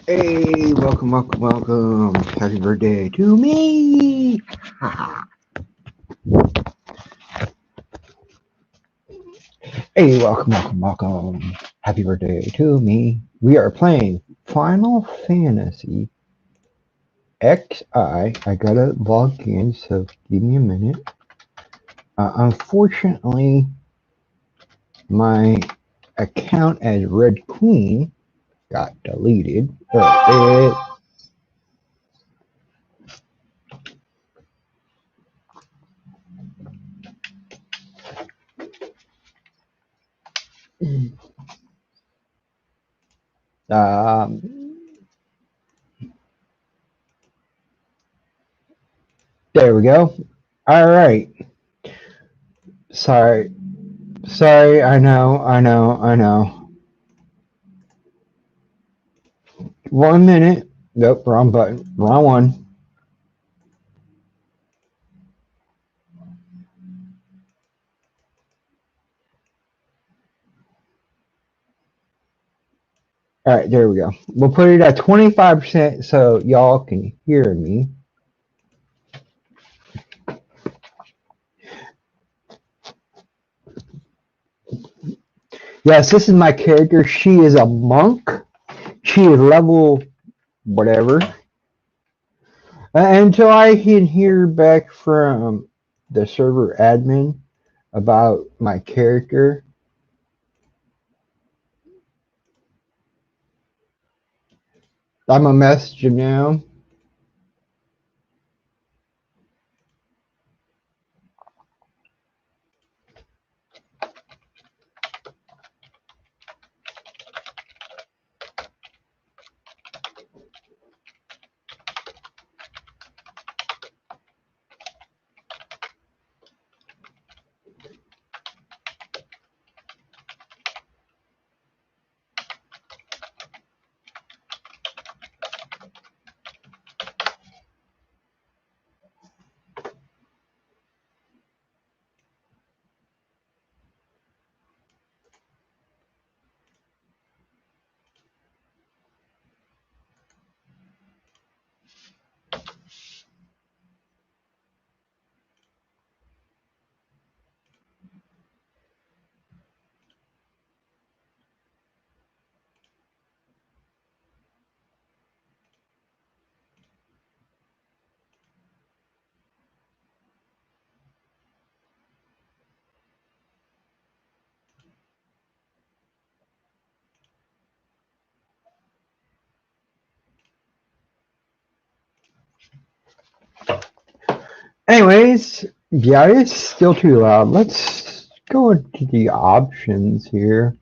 Hey, welcome. Happy birthday to me. Hey, welcome. Happy birthday to me. We are playing Final Fantasy XI. I gotta log in, so give me a minute. Unfortunately, my account as Red Queen got deleted. Um, there we go. All right. Sorry. Sorry. I know. 1 minute. Nope, wrong button. Wrong one. All right, there we go. We'll put it at 25% so y'all can hear me. Yes, this is my character. She is a monk. She is level whatever. Until I can hear back from the server admin about my character. I'm gonna message him now. Anyways, yeah, it's still too loud. Let's go into the options here.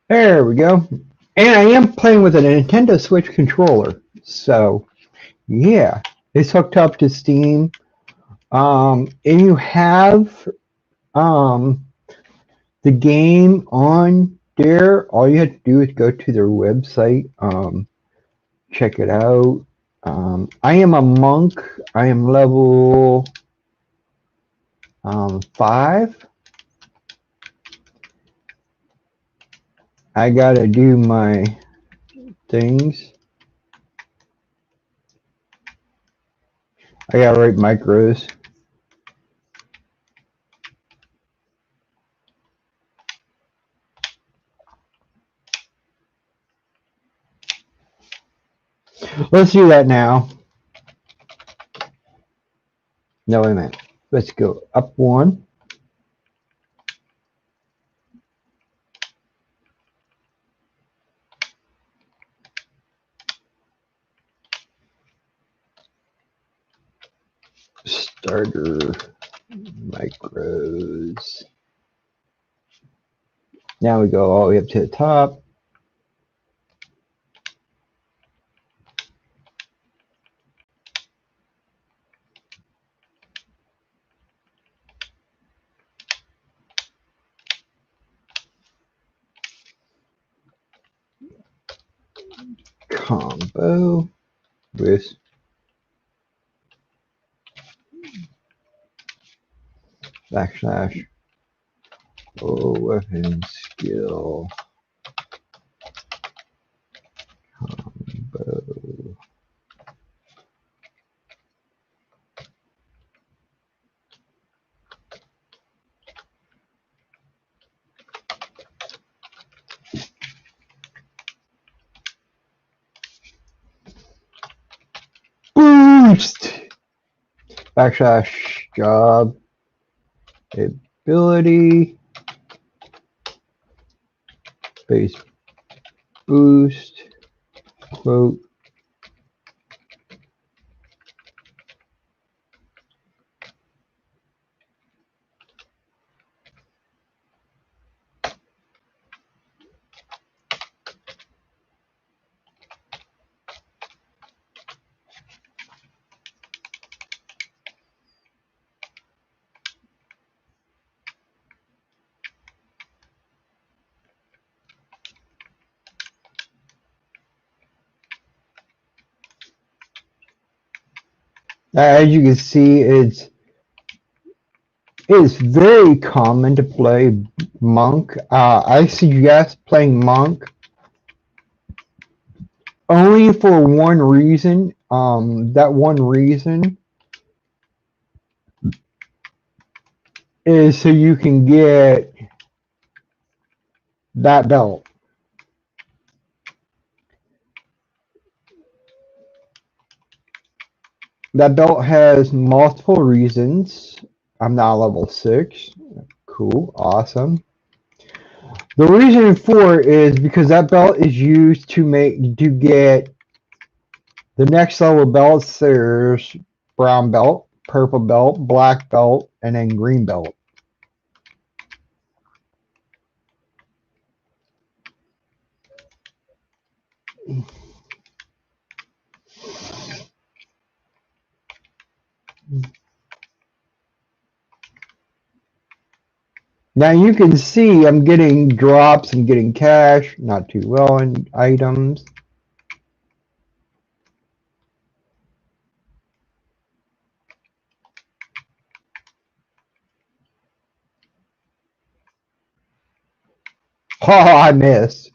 There we go. And I am playing with a Nintendo Switch controller. So, yeah, it's hooked up to Steam. And you have um, the game on there. All you have to do is go to their website, check it out. I am a monk. I am level 5. I gotta do my things. I gotta write micros. Let's do that now. No, wait a minute. Let's go up 1. Starter micros. Now we go all the way up to the top. combo with backslash weapon skill combo. Boost backslash job ability space boost quote as you can see, it's very common to play monk. I suggest playing monk only for one reason. That one reason is so you can get that belt. That belt has multiple reasons. I'm now level 6. Cool, awesome. The reason for is because that belt is used to get the next level belts. There's brown belt, purple belt, black belt, and then green belt. Now you can see I'm getting drops and getting cash, not too well in items. Oh, I missed.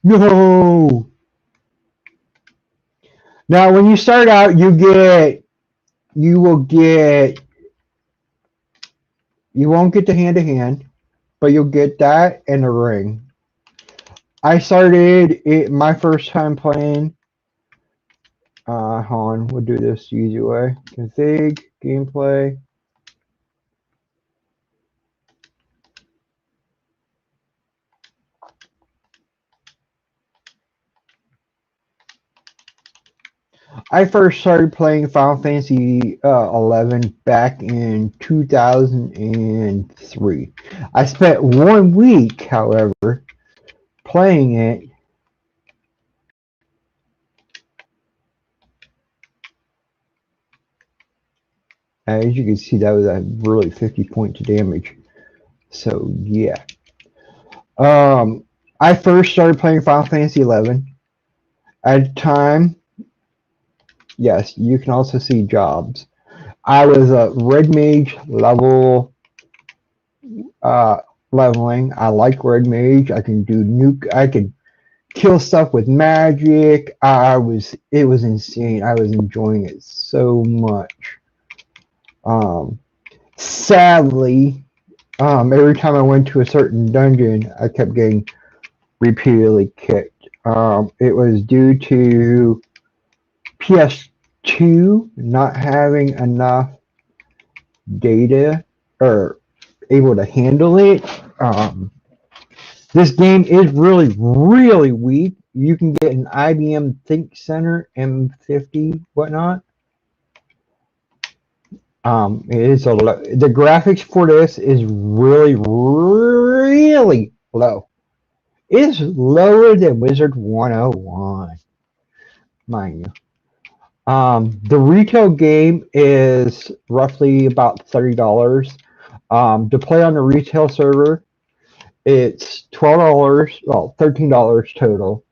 No. Now when you start out, you won't get the hand-to-hand, but you'll get that and a ring. I started it my first time playing. Hold on, we'll do this the easy way. Config, gameplay. I first started playing Final Fantasy 11 back in 2003. I spent 1 week, however, playing it. As you can see, that was a really 50 points of damage. So yeah. I first started playing Final Fantasy 11. At the time, yes, you can also see jobs. I was a red mage leveling. I like red mage. I can do nuke. I could kill stuff with magic. It was insane. I was enjoying it so much. Sadly, every time I went to a certain dungeon, I kept getting repeatedly kicked. It was due to PS2 not having enough data or able to handle it. This game is really, really weak. You can get an IBM Think Center M50 whatnot. It is the graphics for this is really, really low. It's lower than Wizard 101, mind you. The retail game is roughly about $30. To play on the retail server, it's $12, well, $13 total.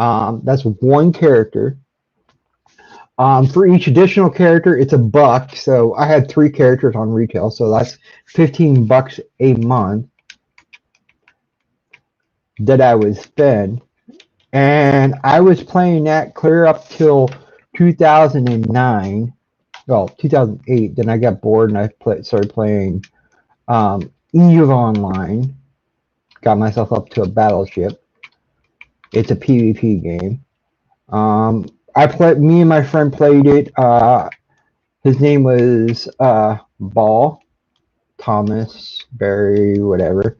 That's one character. For each additional character, it's $1. So I had 3 characters on retail, so that's $15 a month that I would spend. And I was playing that clear up till 2009. Well, 2008. Then I got bored and I started playing EVE Online. Got myself up to a battleship. It's a PvP game. Me and my friend played it. His name was Ball, Thomas, Barry, whatever.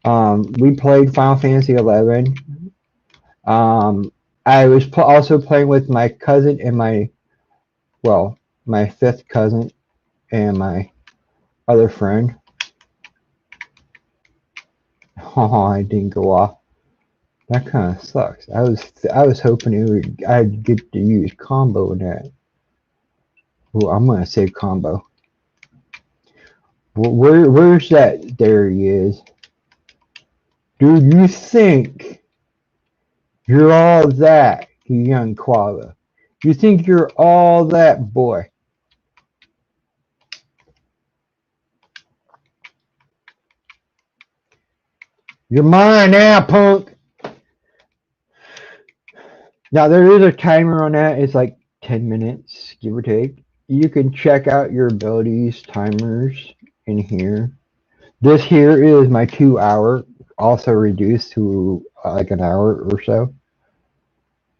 We played Final Fantasy 11. I was also playing with my cousin and my 5th cousin and my other friend. Oh, I didn't go off. That kind of sucks. I was hoping I'd get to use combo in that. Well, I'm gonna save combo. Where's that? There he is. Do you think you're all that, you young koala? You think you're all that, boy? You're mine now, punk. Now there is a timer on that. It's like 10 minutes, give or take. You can check out your abilities timers in here. This here is my 2 hour, also reduced to like an hour or so.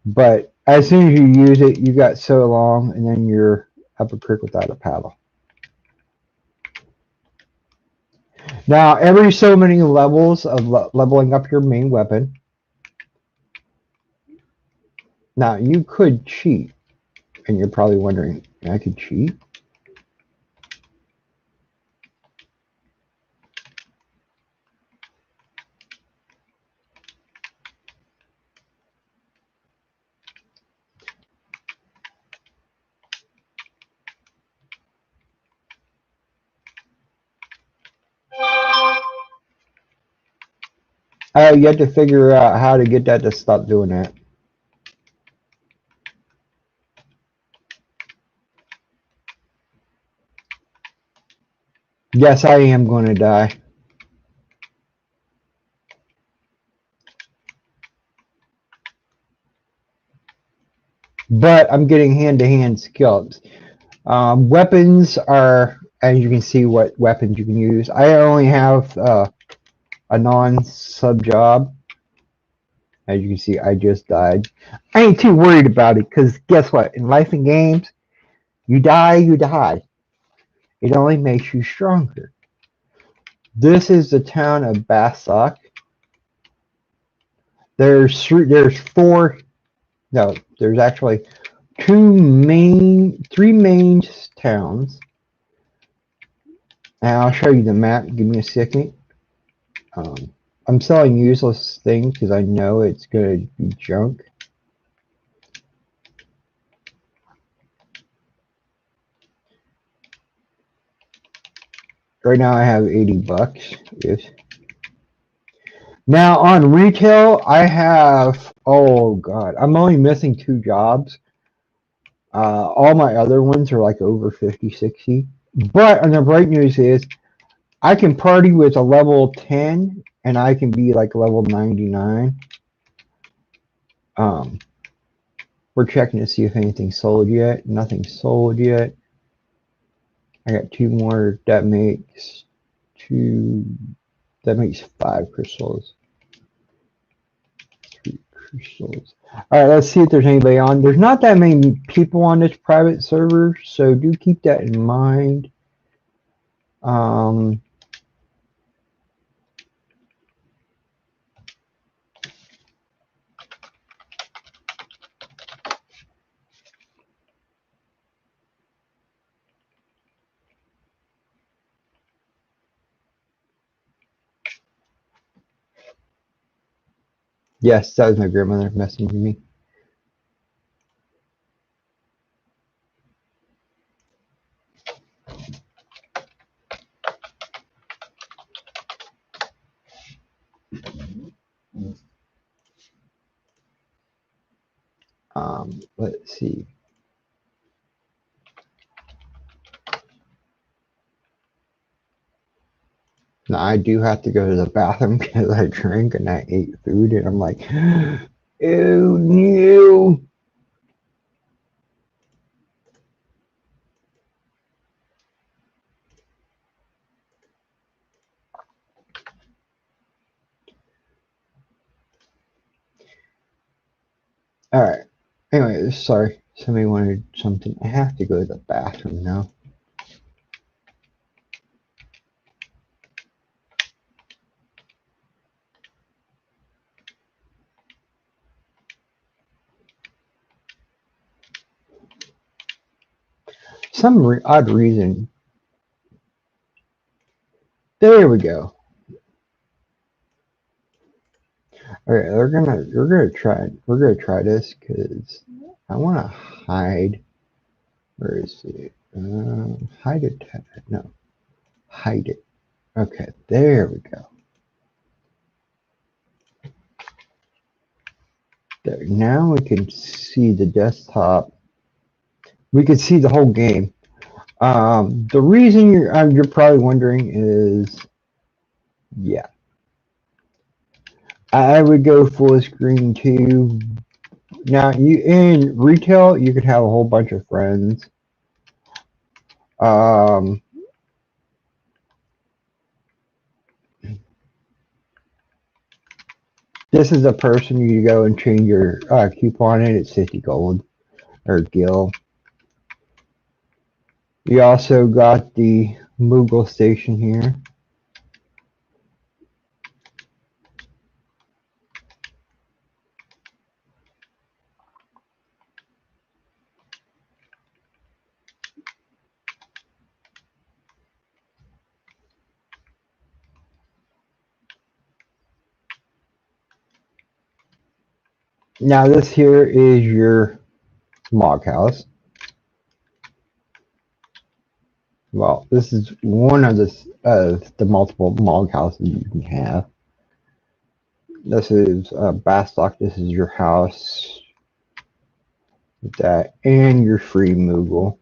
But as soon as you use it, you got so long, and then you're up a creek without a paddle. Now, every so many levels of leveling up your main weapon. Now, you could cheat, and you're probably wondering, I could cheat? I have yet to figure out how to get that to stop doing that. Yes, I am going to die. But I'm getting hand-to-hand skills. Weapons are, as you can see, what weapons you can use. I only have a non-sub job. As you can see, I just died. I ain't too worried about it, because guess what? In life and games, you die, you die. It only makes you stronger. This is the town of Basok. There's 4, no, there's actually 3 main towns. And I'll show you the map. Give me a second. I'm selling useless things because I know it's going to be junk. Right now I have $80. Yes. Now on retail, I have, oh God, I'm only missing 2 jobs. All my other ones are like over 50, 60. But and the bright news is I can party with a level 10 and I can be like level 99. We're checking to see if anything's sold yet. Nothing's sold yet. I got 2 more. That makes 5 crystals. 3 crystals. All right, let's see if there's anybody on. There's not that many people on this private server, so do keep that in mind. Yes, that was my grandmother messaging me. see. Now, I do have to go to the bathroom because I drank and I ate food, and I'm like, oh no. All right. Anyway, sorry. Somebody wanted something. I have to go to the bathroom now. Some odd reason. There we go. All right, we're gonna try this because I want to hide. Where is it? Hide it. No, hide it. Okay, there we go. There. Now we can see the desktop. We can see the whole game. The reason you're probably wondering is, yeah, I would go full screen too. Now, you in retail, you could have a whole bunch of friends. Um, this is a person you go and change your coupon in. It's 50 gold or gil. You also got the Moogle station here. Now, this here is your log house. Well, this is one of the multiple log houses you can have. This is Bastock. This is your house. That and your free Moogle.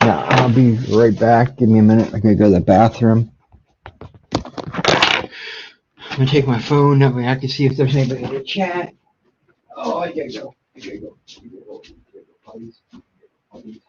Now, I'll be right back. Give me a minute. I gotta go to the bathroom. I'm gonna take my phone. That way I can see if there's anybody in the chat. Oh, I gotta go. I gotta go. I gotta go. Please. Please.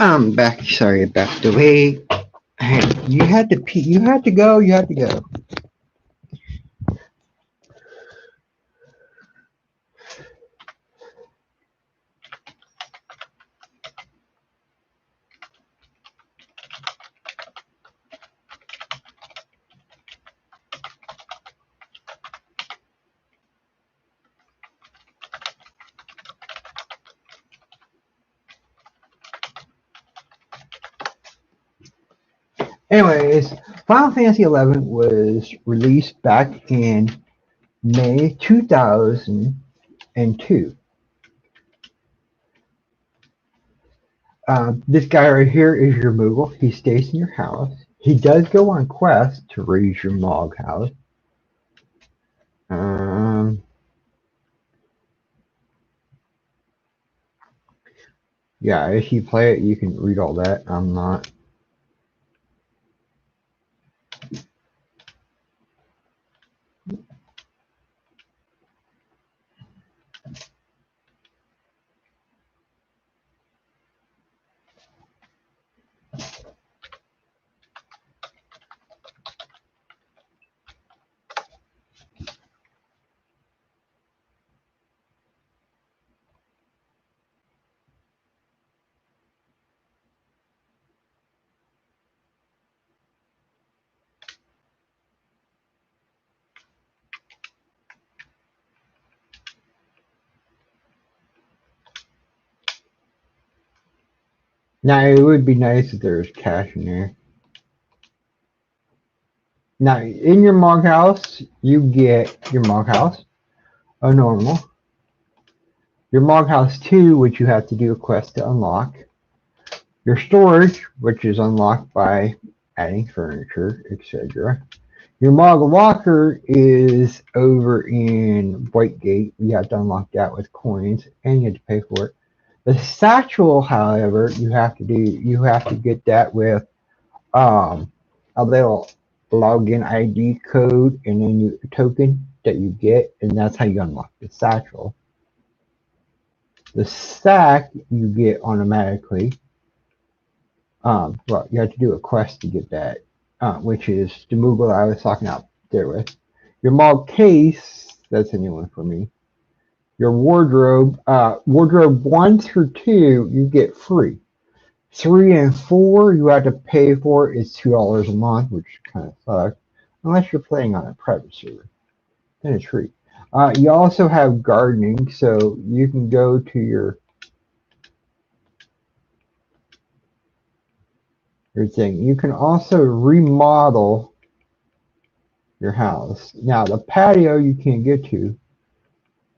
I'm back. Sorry about the wait. Hey, you had to pee. You had to go. You had to go. Anyways, Final Fantasy XI was released back in May 2002. This guy right here is your Moogle. He stays in your house. He does go on quests to raise your Mog house. Um, yeah, if you play it, you can read all that. I'm not. Now, it would be nice if there was cash in there. Now, in your Mog house, you get your Mog house, a normal. Your Mog house 2, which you have to do a quest to unlock. Your storage, which is unlocked by adding furniture, etc. Your Mog Locker is over in Whitegate. You have to unlock that with coins, and you have to pay for it. The satchel, however, you have to get that with a little login ID code and then you token that you get, and that's how you unlock the satchel. The sack you get automatically. Well, you have to do a quest to get that, which is the Moogle I was talking out there with. Your Mog case, that's a new one for me. Your wardrobe, wardrobe 1 through 2, you get free. 3 and 4, you have to pay for. It's $2 a month, which kind of sucks, unless you're playing on a private server. Then it's free. You also have gardening, so you can go to your thing. You can also remodel your house. Now, the patio you can't get to.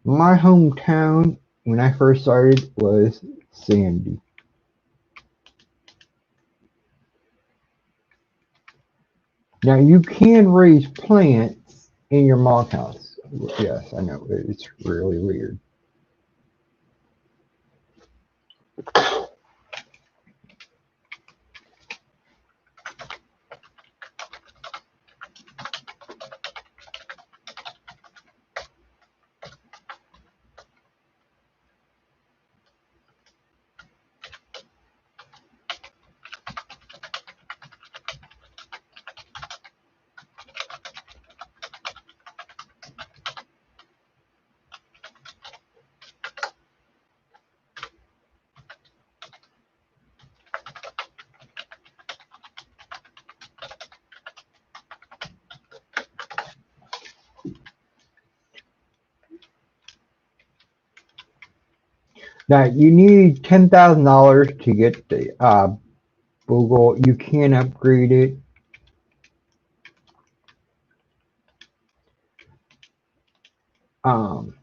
My hometown, when I first started, was Sandy. Now, you can raise plants in your Mog house. Yes, I know. It's really weird. Now, you need $10,000 to get the Google. You can upgrade it. Um,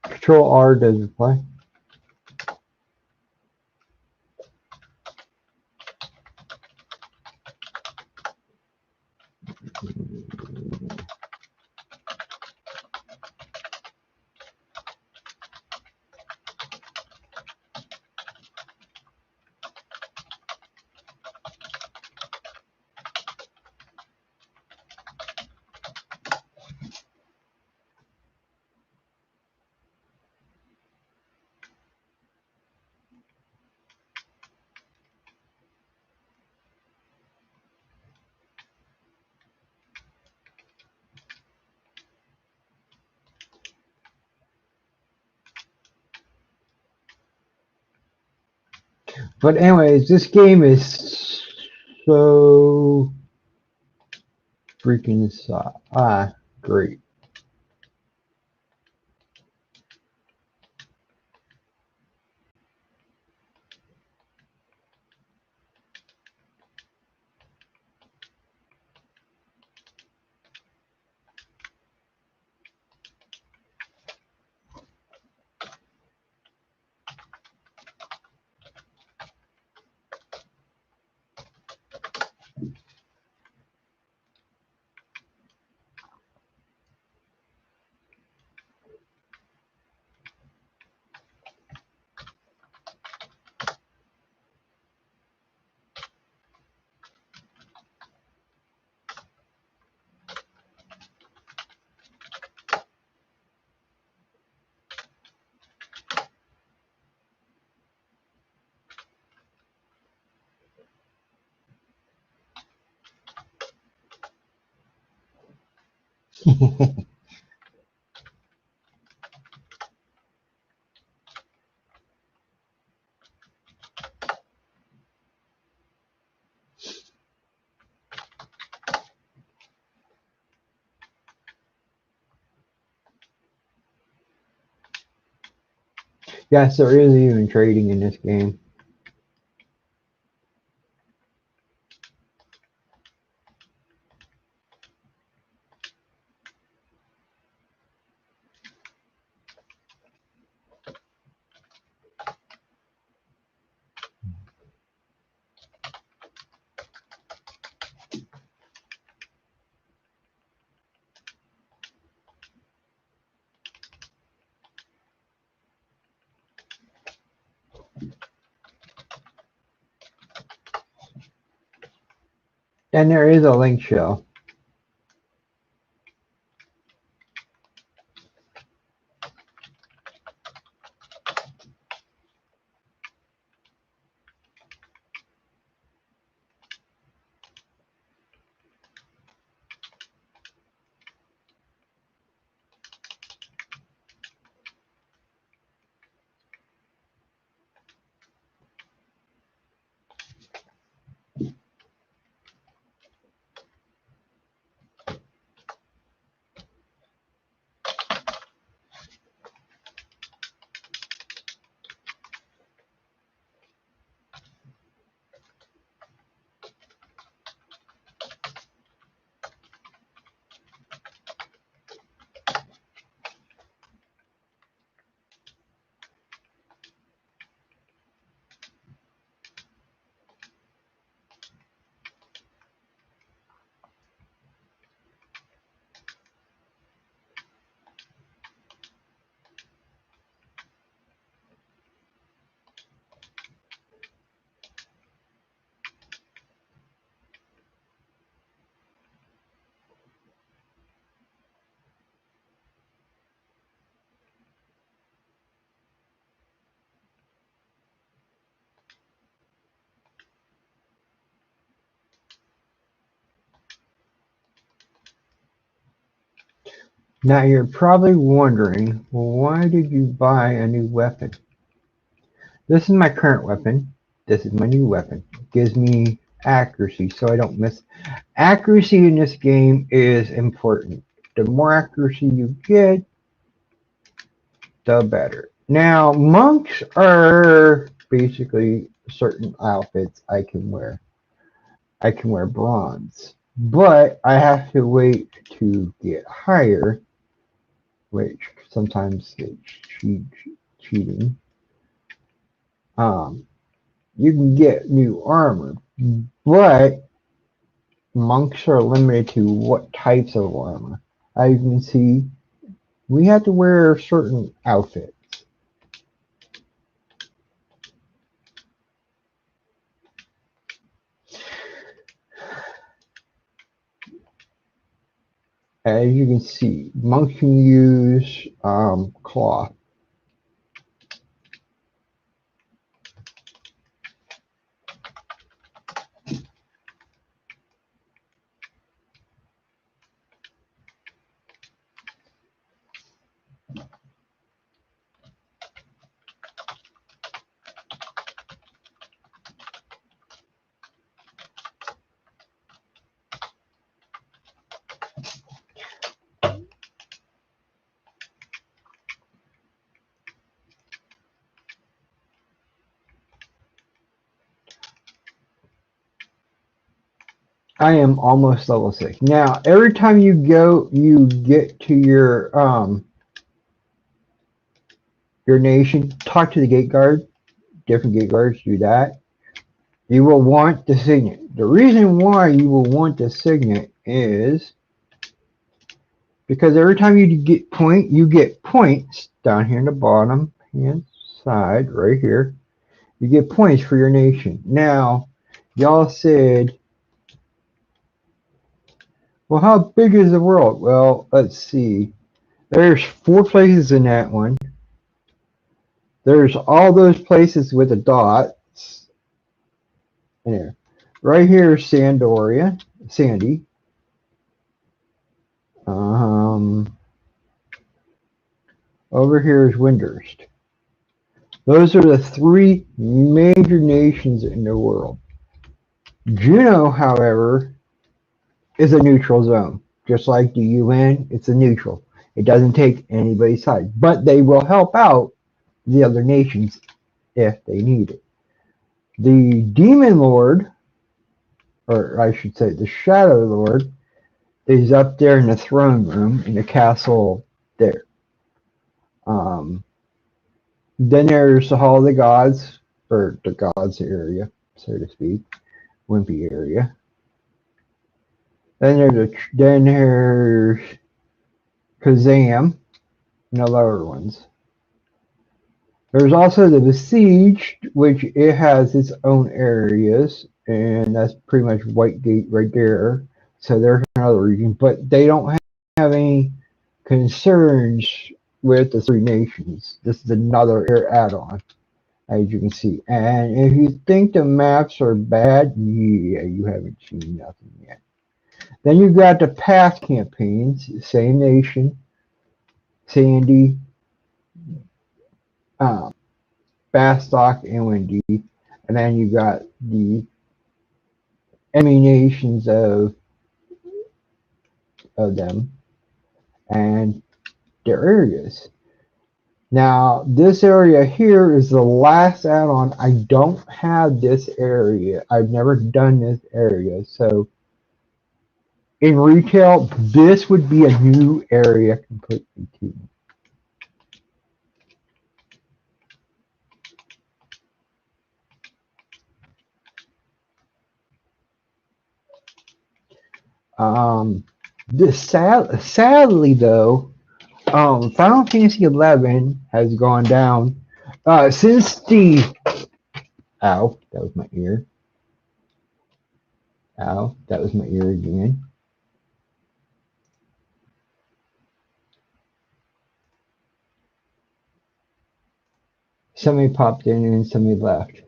Control R doesn't play. But anyways, this game is so freaking great. Yes, there is even trading in this game. And there is a link shell. Now you're probably wondering, well, why did you buy a new weapon? This is my current weapon. This is my new weapon. It gives me accuracy so I don't miss. Accuracy in this game is important. The more accuracy you get, the better. Now, monks are basically certain outfits I can wear. I can wear bronze, but I have to wait to get higher, which sometimes is cheating. Um, you can get new armor, but monks are limited to what types of armor. As you can see, we have to wear certain outfits. As you can see, monks can use cloth. I am almost level 6. Now, every time you go, you get to your nation, talk to the gate guard, different gate guards do that. You will want the signet. The reason why you will want the signet is because every time you get points down here in the bottom hand side, right here. You get points for your nation. Now, y'all said, well, how big is the world? Well, let's see. There's 4 places in that one. There's all those places with the dots. There. Right here is Sandoria, Sandy. Over here is Windurst. Those are the 3 major nations in the world. Juno, however, is a neutral zone. Just like the UN, it's a neutral. It doesn't take anybody's side. But they will help out the other nations if they need it. The Demon Lord, or I should say the Shadow Lord, is up there in the throne room in the castle there. Then there's the Hall of the Gods, or the Gods area, so to speak, Wimpy area. Then there's Kazam, and the lower ones. There's also the Besieged, which it has its own areas, and that's pretty much White Gate right there. So they're another region, but they don't have any concerns with the 3 nations. This is another add-on, as you can see. And if you think the maps are bad, yeah, you haven't seen nothing yet. Then you've got the past campaigns, same nation, Sandy, Bastock, and Windy. And then you got the enemy nations of them and their areas. Now, this area here is the last add-on. I don't have this area. I've never done this area. So, in retail, this would be a new area completely to me. Sadly, though, Final Fantasy XI has gone down since the. Ow, that was my ear. Ow, that was my ear again. Somebody popped in and somebody left.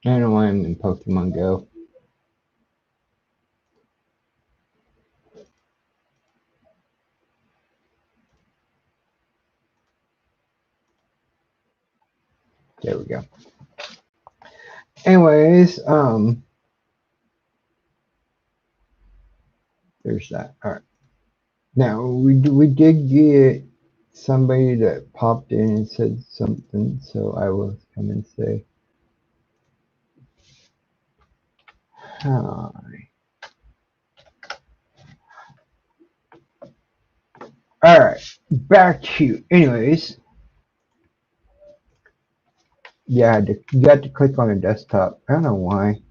I don't know why I'm in Pokemon Go. There we go. Anyways, there's that. All right. Now we did get somebody that popped in and said something, so I will come and say hi. All right, back to you. Anyways, yeah, you got to click on the desktop. I don't know why.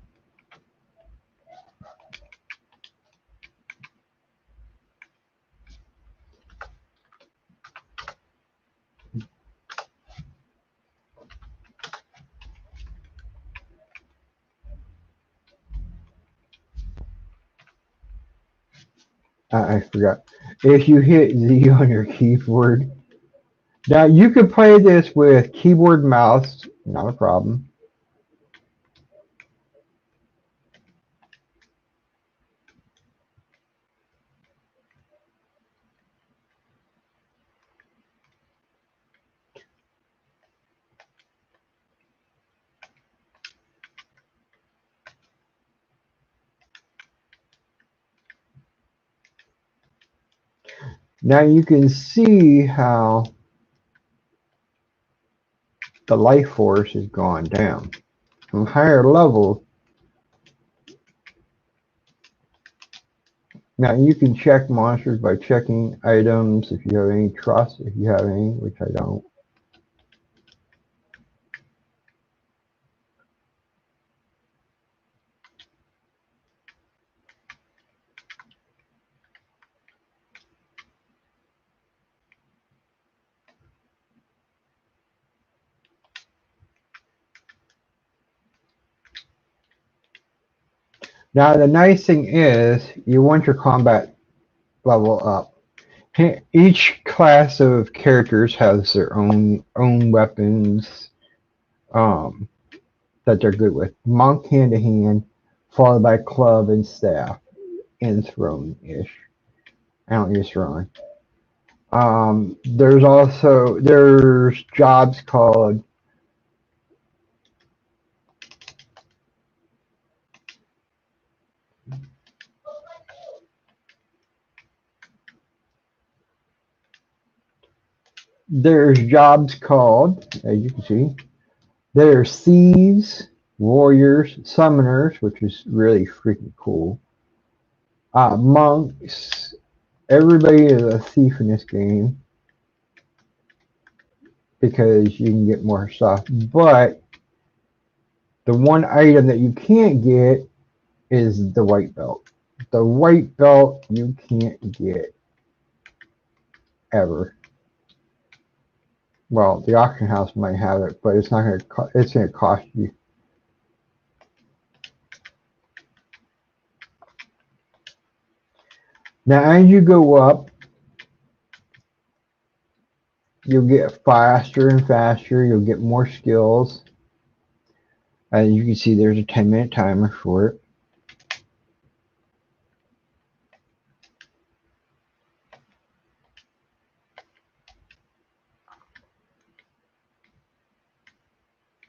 I forgot. if you hit Z on your keyboard. Now you could play this with keyboard mouse, not a problem. Now you can see how the life force has gone down. From higher levels, now you can check monsters by checking items if you have any trust, if you have any, which I don't. Now the nice thing is, you want your combat level up. Each class of characters has their own weapons um, that they're good with. Monk hand to hand, followed by club and staff, and throwing-ish. I don't use throwing. There's jobs called as you can see, there's thieves, warriors, summoners, which is really freaking cool. Monks. Everybody is a thief in this game because you can get more stuff. But the one item that you can't get is the white belt. The white belt you can't get ever. Well, the auction house might have it, but it's not going to. It's going to cost you. Now, as you go up, you'll get faster and faster. You'll get more skills. As you can see, there's a 10-minute timer for it.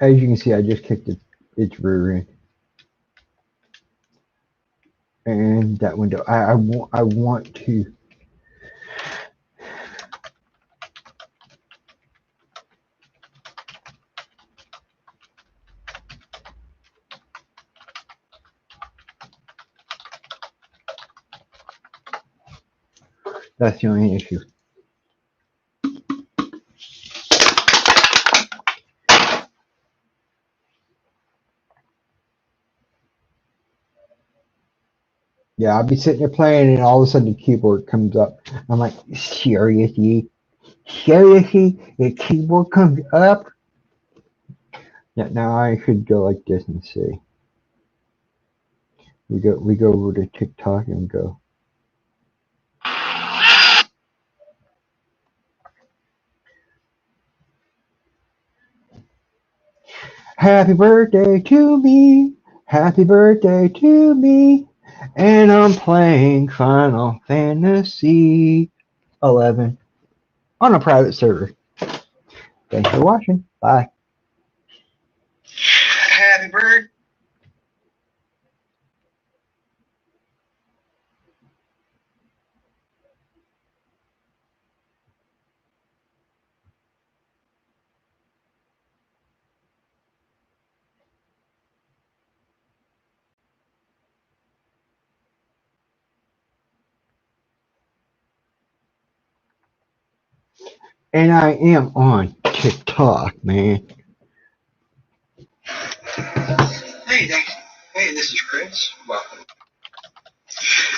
As you can see, I just kicked its rear end. And that window. I want to. That's the only issue. Yeah, I'll be sitting there playing, and all of a sudden the keyboard comes up. I'm like, seriously? Seriously? The keyboard comes up? Yeah, now I should go like this and see. We go over to TikTok and go. Happy birthday to me. Happy birthday to me. And I'm playing Final Fantasy 11 on a private server. Thanks for watching. Bye. Happy birthday. And I am on TikTok, man. Hey, hey, this is Chris. Welcome.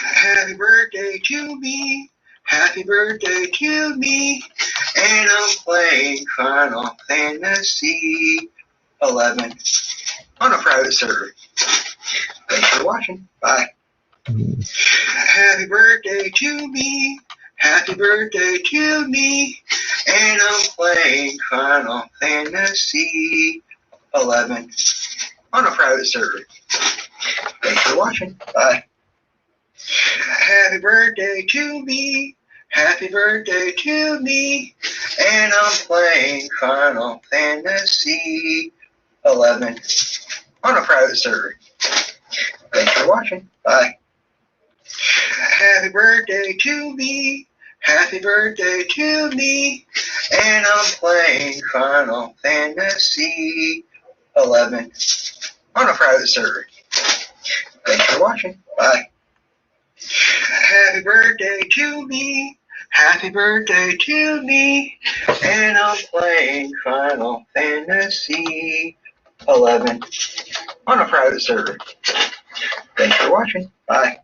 Happy birthday to me. Happy birthday to me. And I'm playing Final Fantasy 11 on a private server. Thanks for watching. Bye. Happy birthday to me. Happy birthday to me, and I'm playing Final Fantasy 11 on a private server. Thanks for watching. Bye. Happy birthday to me. Happy birthday to me, and I'm playing Final Fantasy 11 on a private server. Thanks for watching. Bye. Happy birthday to me. Happy birthday to me, and I'm playing Final Fantasy 11 on a private server. Thanks for watching. Bye. Happy birthday to me. Happy birthday to me, and I'm playing Final Fantasy 11 on a private server. Thanks for watching. Bye.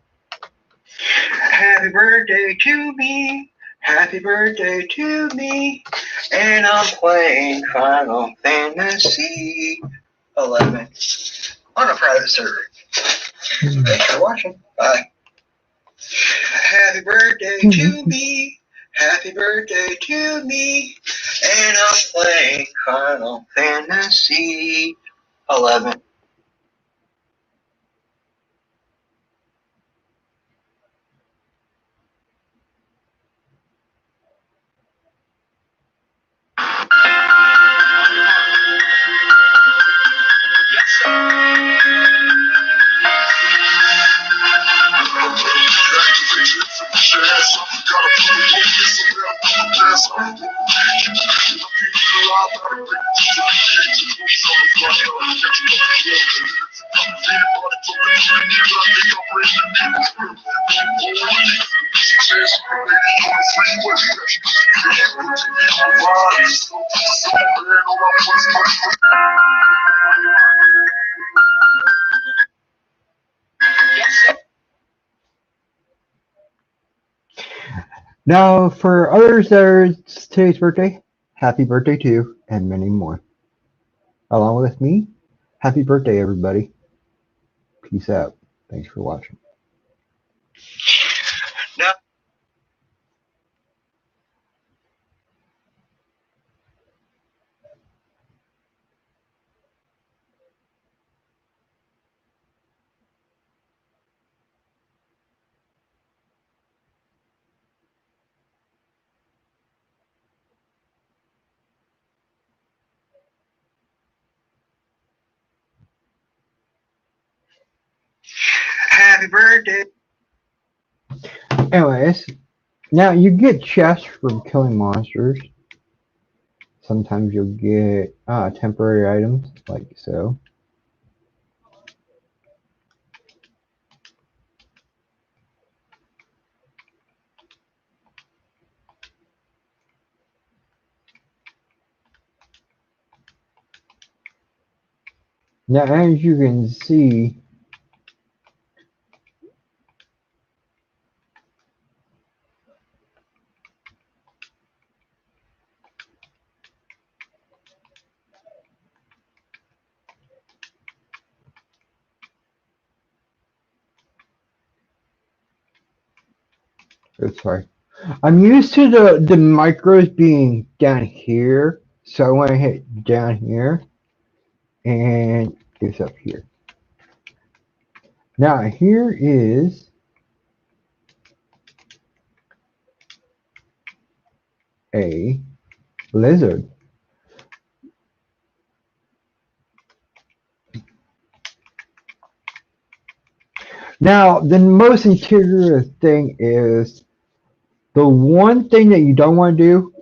Happy birthday to me. Happy birthday to me, and I'm playing Final Fantasy 11 on a private server. Thanks for watching. Bye. Happy birthday to me. Happy birthday to me, and I'm playing Final Fantasy 11. Now, for others that are it's today's birthday, happy birthday to you, and many more. Along with me, happy birthday, everybody. Peace out. Thanks for watching. Now, happy birthday. Anyways, now you get chests from killing monsters. Sometimes you'll get temporary items, like so. Now, as you can see, oh, sorry, I'm used to the micros being down here, so I want to hit down here, and it's up here. Now, here is a lizard. Now, the most interior thing is the one thing that you don't want to do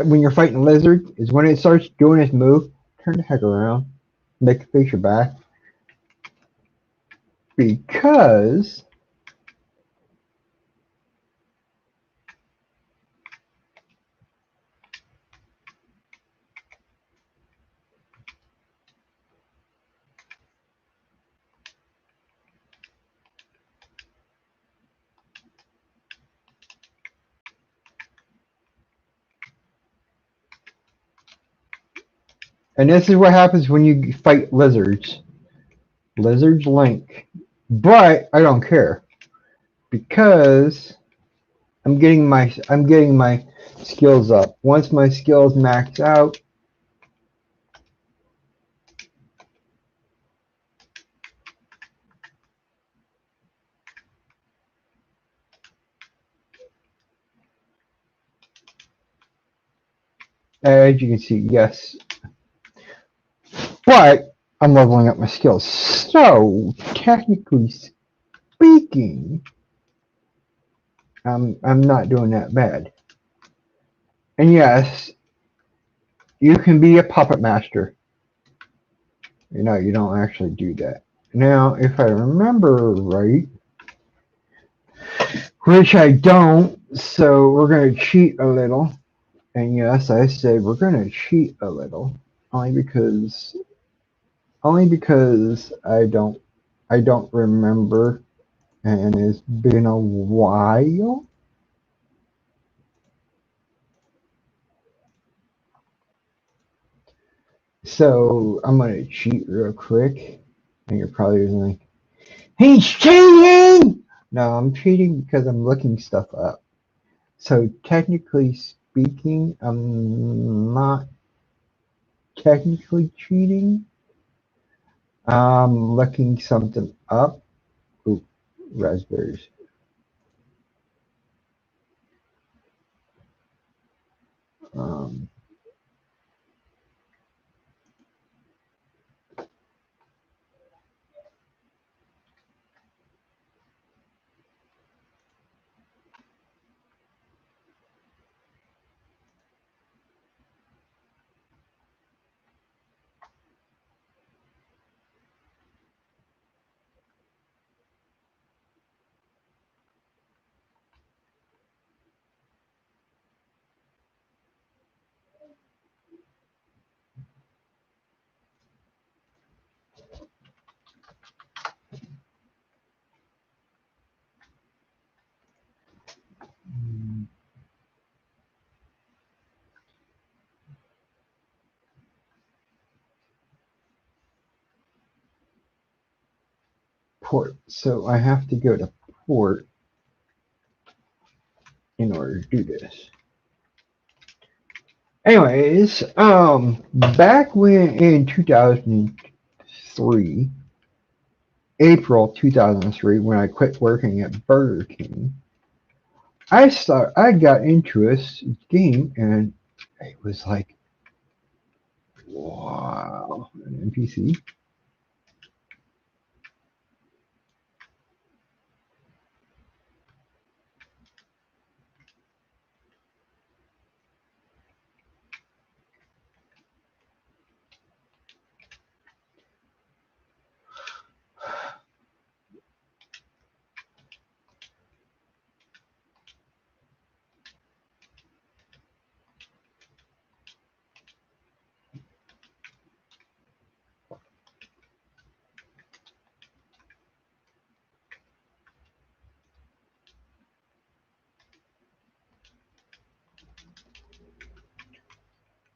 when you're fighting a lizard is when it starts doing its move, turn the heck around, make it face your back, because and this is what happens when you fight lizards. Lizards link. But I don't care. Because I'm getting my skills up. Once my skills max out, as you can see, yes. But I'm leveling up my skills. So technically speaking, I'm not doing that bad. And yes, you can be a puppet master. You know, you don't actually do that. Now, if I remember right, which I don't, so we're going to cheat a little. And yes, I said we're going to cheat a little, only because I don't remember, and it's been a while. So I'm going to cheat real quick, and you're probably like, he's cheating! No, I'm cheating because I'm looking stuff up. So technically speaking, I'm not technically cheating. I'm looking something up. Ooh, raspberries. Um, port. So I have to go to port in order to do this. Anyways, back when in 2003, April 2003, when I quit working at Burger King, I got into a game, and it was like, wow, an NPC.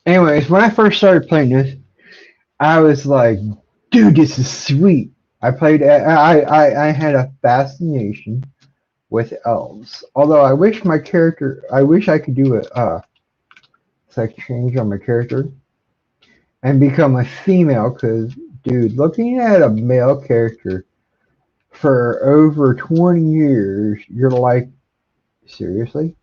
Anyways, when I first started playing this, I was like, dude, this is sweet. I had a fascination with elves. Although I wish I could do a sex change on my character and become a female. Cause, dude, looking at a male character for over 20 years, you're like, seriously?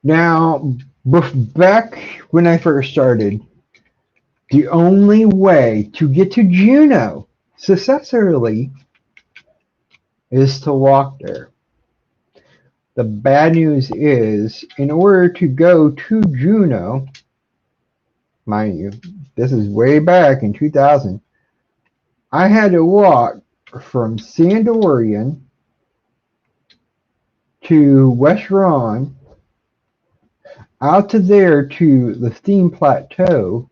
Now, back when I first started, the only way to get to Juno successfully is to walk there. The bad news is, in order to go to Juno, mind you, this is way back in 2000, I had to walk from Sandorian to West Ron, out to there to the Theme Plateau,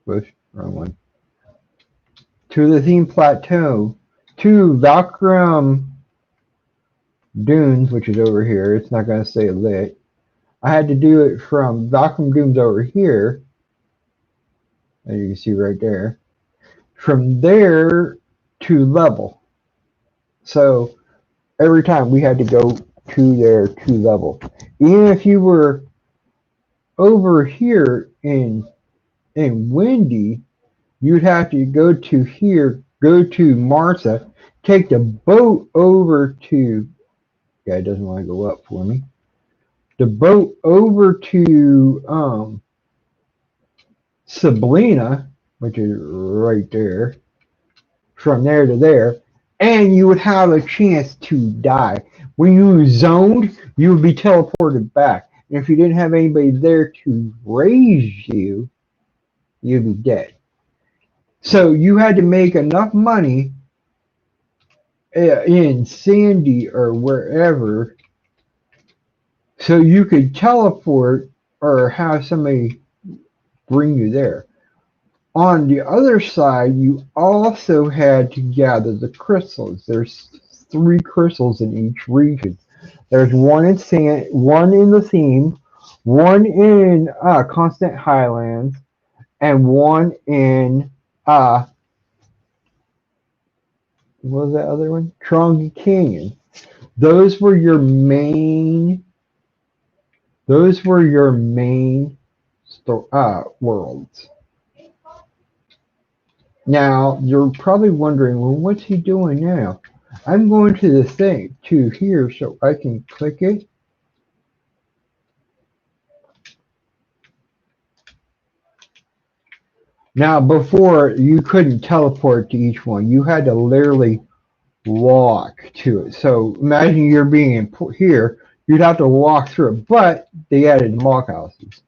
whoops, wrong one, to the Theme Plateau, to Valkyrum Dunes, which is over here. It's not going to stay lit. I had to do it from Valkyrum Dunes over here as you can see right there. From there to level. So every time we had to go to there to level. Even if you were over here in Windy, you'd have to go to here, go to Martha, take the boat over to, yeah, it doesn't want to go up for me. The boat over to Sablina, which is right there, from there to there, and you would have a chance to die. When you zoned, you would be teleported back. And if you didn't have anybody there to raise you, you'd be dead. So you had to make enough money in Sandy or wherever so you could teleport or have somebody bring you there. On the other side, you also had to gather the crystals. There's 3 crystals in each region. There's one in sand, one in the theme, one in Constant Highlands, and one in what was that other one? Trongy Canyon. Those were your main. Those were your main worlds. Now you're probably wondering, well, what's he doing now? I'm going to the thing to here so I can click it. Now before you couldn't teleport to each one. You had to literally walk to it. So imagine you're being here, you'd have to walk through it, but they added mock houses.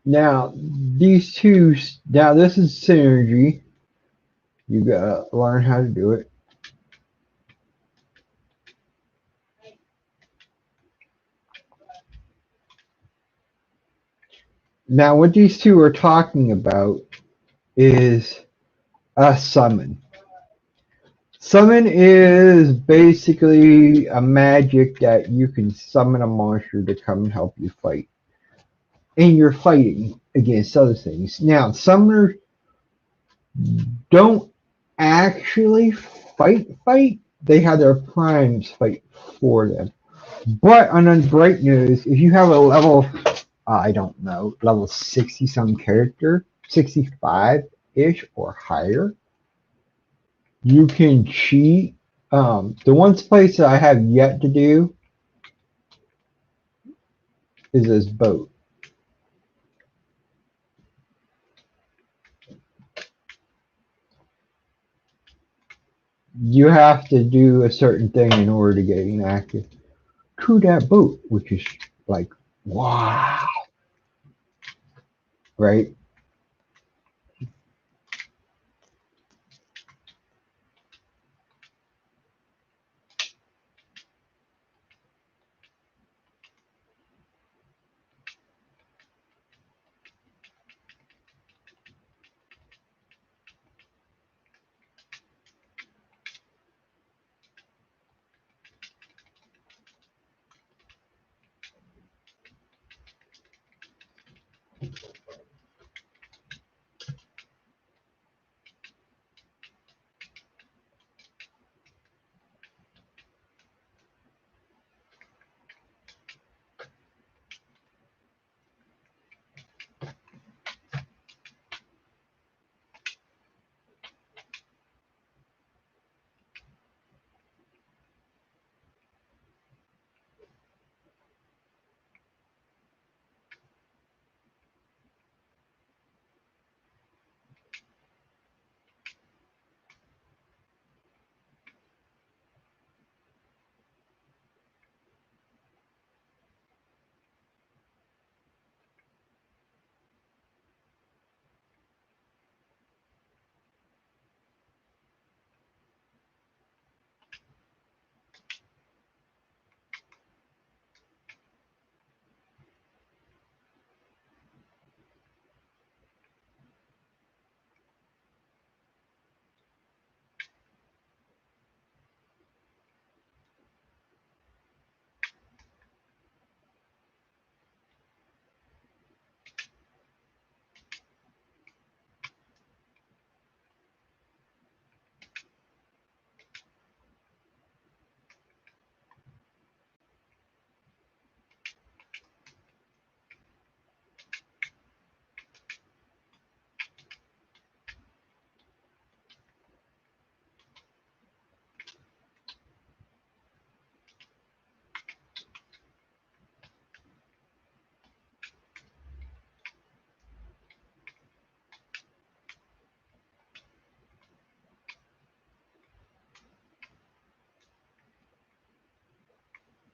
Now these two, now this is synergy. You gotta learn how to do it. Now what these two are talking about is a summon. Summon is basically a magic that you can summon a monster to come and help you fight. And you're fighting against other things. Now, summoners don't actually fight. They have their primes fight for them. But on the bright news, if you have a level, I don't know, level 60 some character, 65-ish or higher, you can cheat. The one place that I have yet to do is this boat. you have to do a certain thing in order to get access to that boat, which is like, wow, right?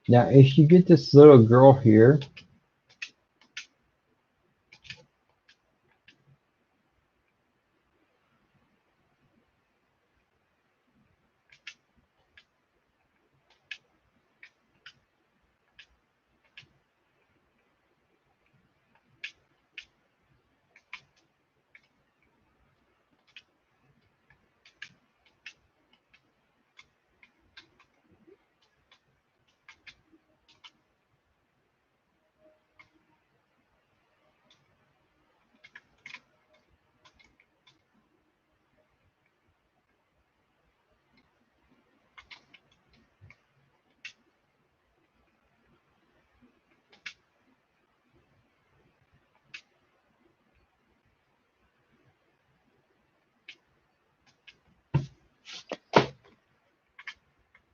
Now, if you get this little girl here,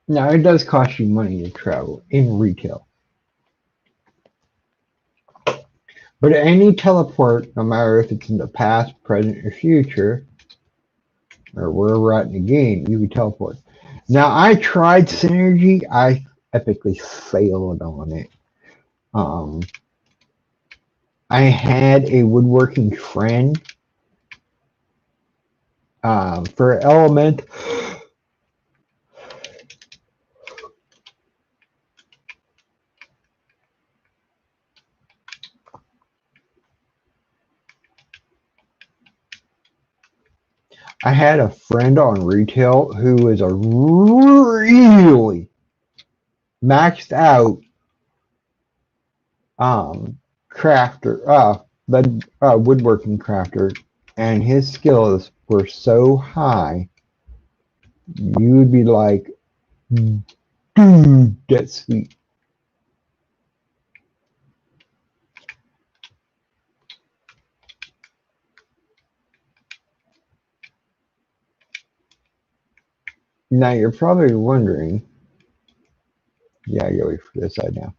now it does cost you money to travel in retail. But any teleport, no matter if it's in the past, present, or future, or where we're at in the game, you can teleport. Now, I tried Synergy. I epically failed on it. Um, I had a woodworking friend for Element. I had a friend on retail who was a really maxed out crafter, woodworking crafter, and his skills were so high, you would be like, dude, that's sweet. Now you're probably wondering, yeah, I gotta wait for this side now.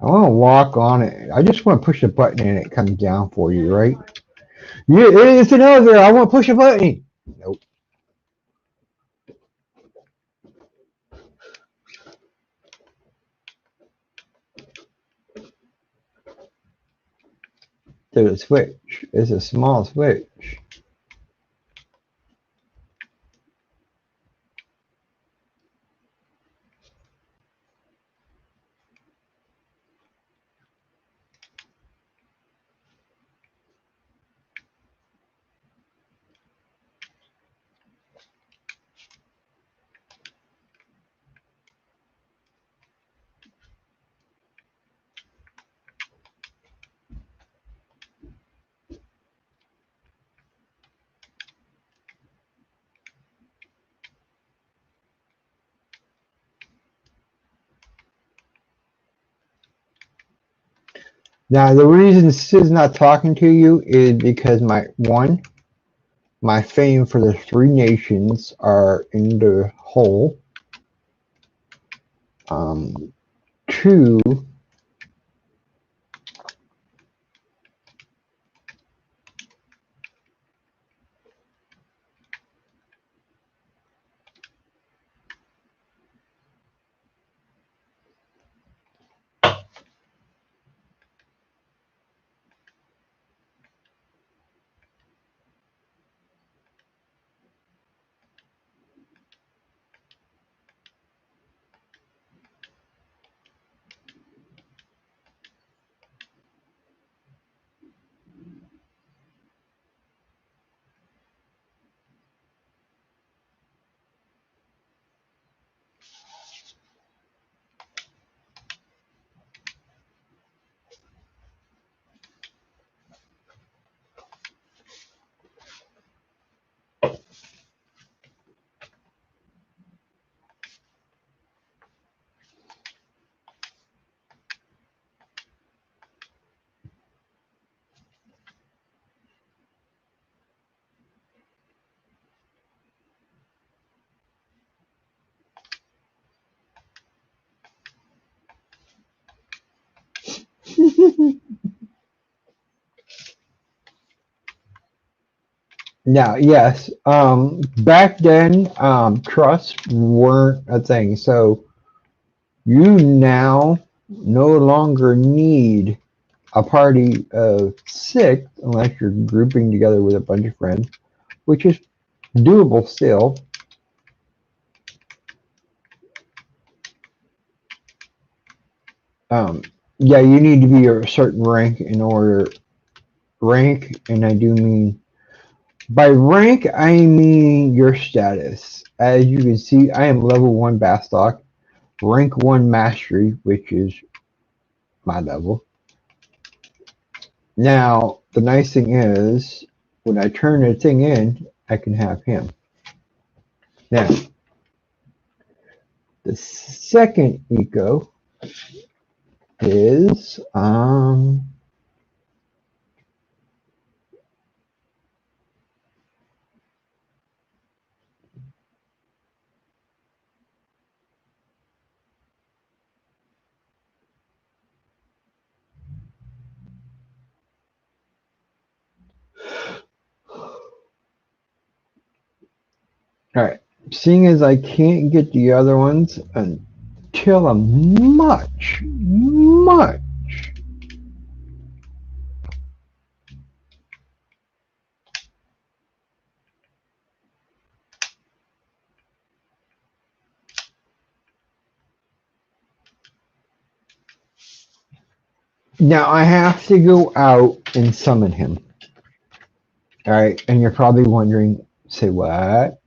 I want to walk on it. I just want to push a button and it comes down for you, right? Yeah, it's an elevator. I want to push a button. Nope. to the switch. It's a small switch. Now, the reason Sid's not talking to you is because my fame for the three nations are in the hole. Two, now, yes, back then, trusts weren't a thing. So you now no longer need a party of six unless you're grouping together with a bunch of friends, which is doable still. Um, yeah, you need to be a certain rank in order. Rank, and I do mean by rank, I mean your status. As you can see, I am level 1 Bastock, rank 1 Mastery, which is my level. Now, the nice thing is, when I turn the thing in, I can have him. Now, the second eco is, alright, seeing as I can't get the other ones until a much now I have to go out and summon him. Alright, and you're probably wondering, say what?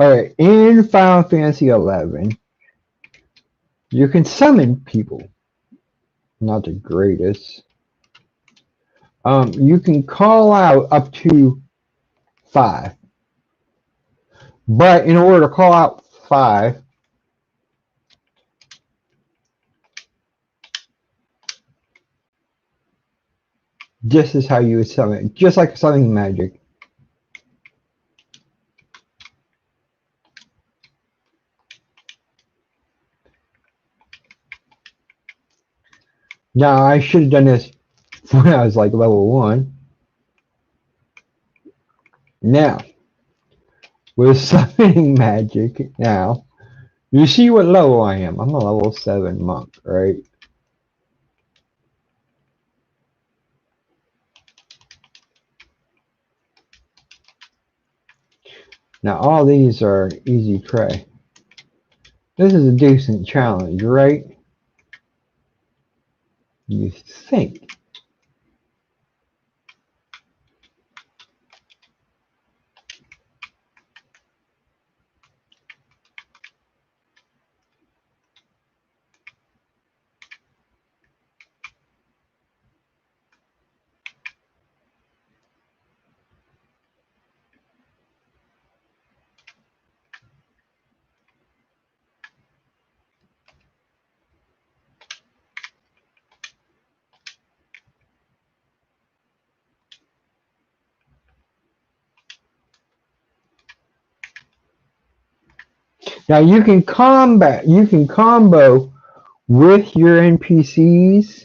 Alright, in Final Fantasy 11, you can summon people. Not the greatest. You can call out up to 5. But in order to call out 5, this is how you would summon it. Just like summoning magic. Now, I should have done this when I was like level 1. Now, with summoning magic, now, you see what level I am. I'm a level 7 monk, right? Now all these are easy prey. This is a decent challenge, right? You think. Now you can combo with your NPCs,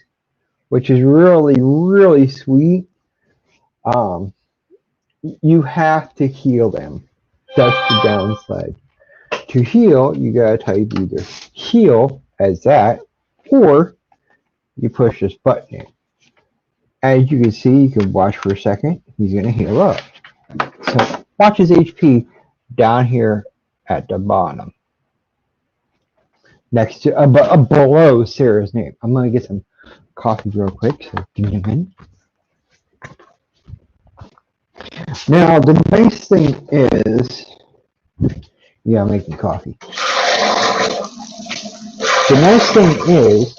which is really sweet. Um, you have to heal them. That's the downside. To heal, you gotta type either heal as that, or you push this button in. As you can see, you can watch for a second. He's gonna heal up. So watch his HP down here at the bottom, next to below Sarah's name. I'm gonna get some coffee real quick. So give me a minute. Now the nice thing is, yeah, I'm making coffee. The nice thing is,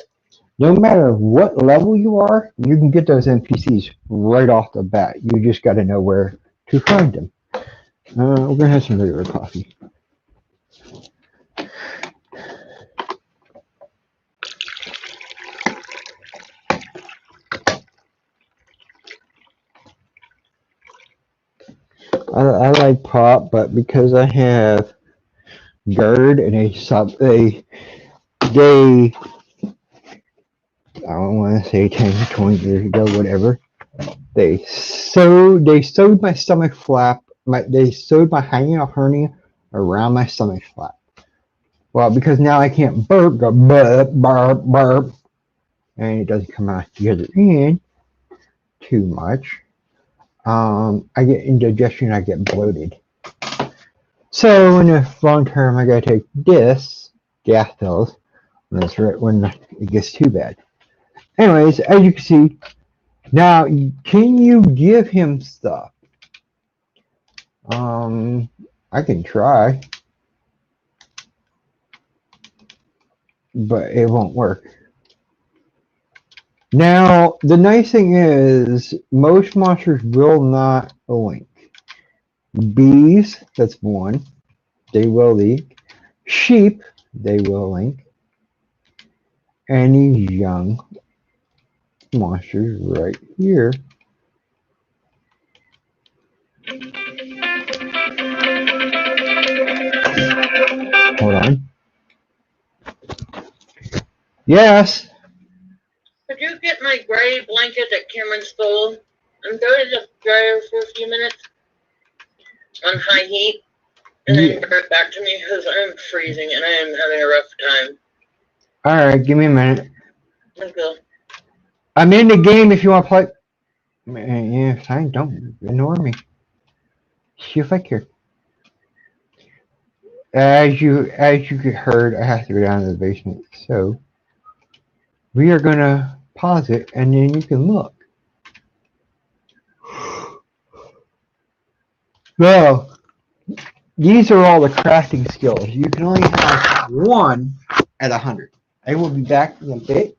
no matter what level you are, you can get those NPCs right off the bat. You just got to know where to find them. We're gonna have some regular coffee. I like pop, but because I have GERD and they I don't want to say 10, 20 years ago, whatever. They sewed my stomach flap. They sewed my hiatal hernia around my stomach flap. Well, because now I can't burp, go burp, burp, burp, and it doesn't come out the other end too much. I get indigestion. I get bloated. So in the long term, I gotta take this gas pills when it's right when it gets too bad. Anyways, as you can see, now can you give him stuff? I can try, but it won't work. Now, the nice thing is, most monsters will not link. Bees, that's one, they will link. Sheep, they will link. Any young monsters right here. Hold on. Yes. Could you get my gray blanket that Cameron stole and go to the dryer for a few minutes on high heat and then bring it back to me because I'm freezing and I am having a rough time. Alright, give me a minute. Okay. I'm in the game if you want to play. Yeah, fine, don't ignore me. See if I care. As you heard, I have to go down to the basement. So we are gonna pause it and then you can look. Well, these are all the crafting skills. You can only have one at 100. I will be back in a bit.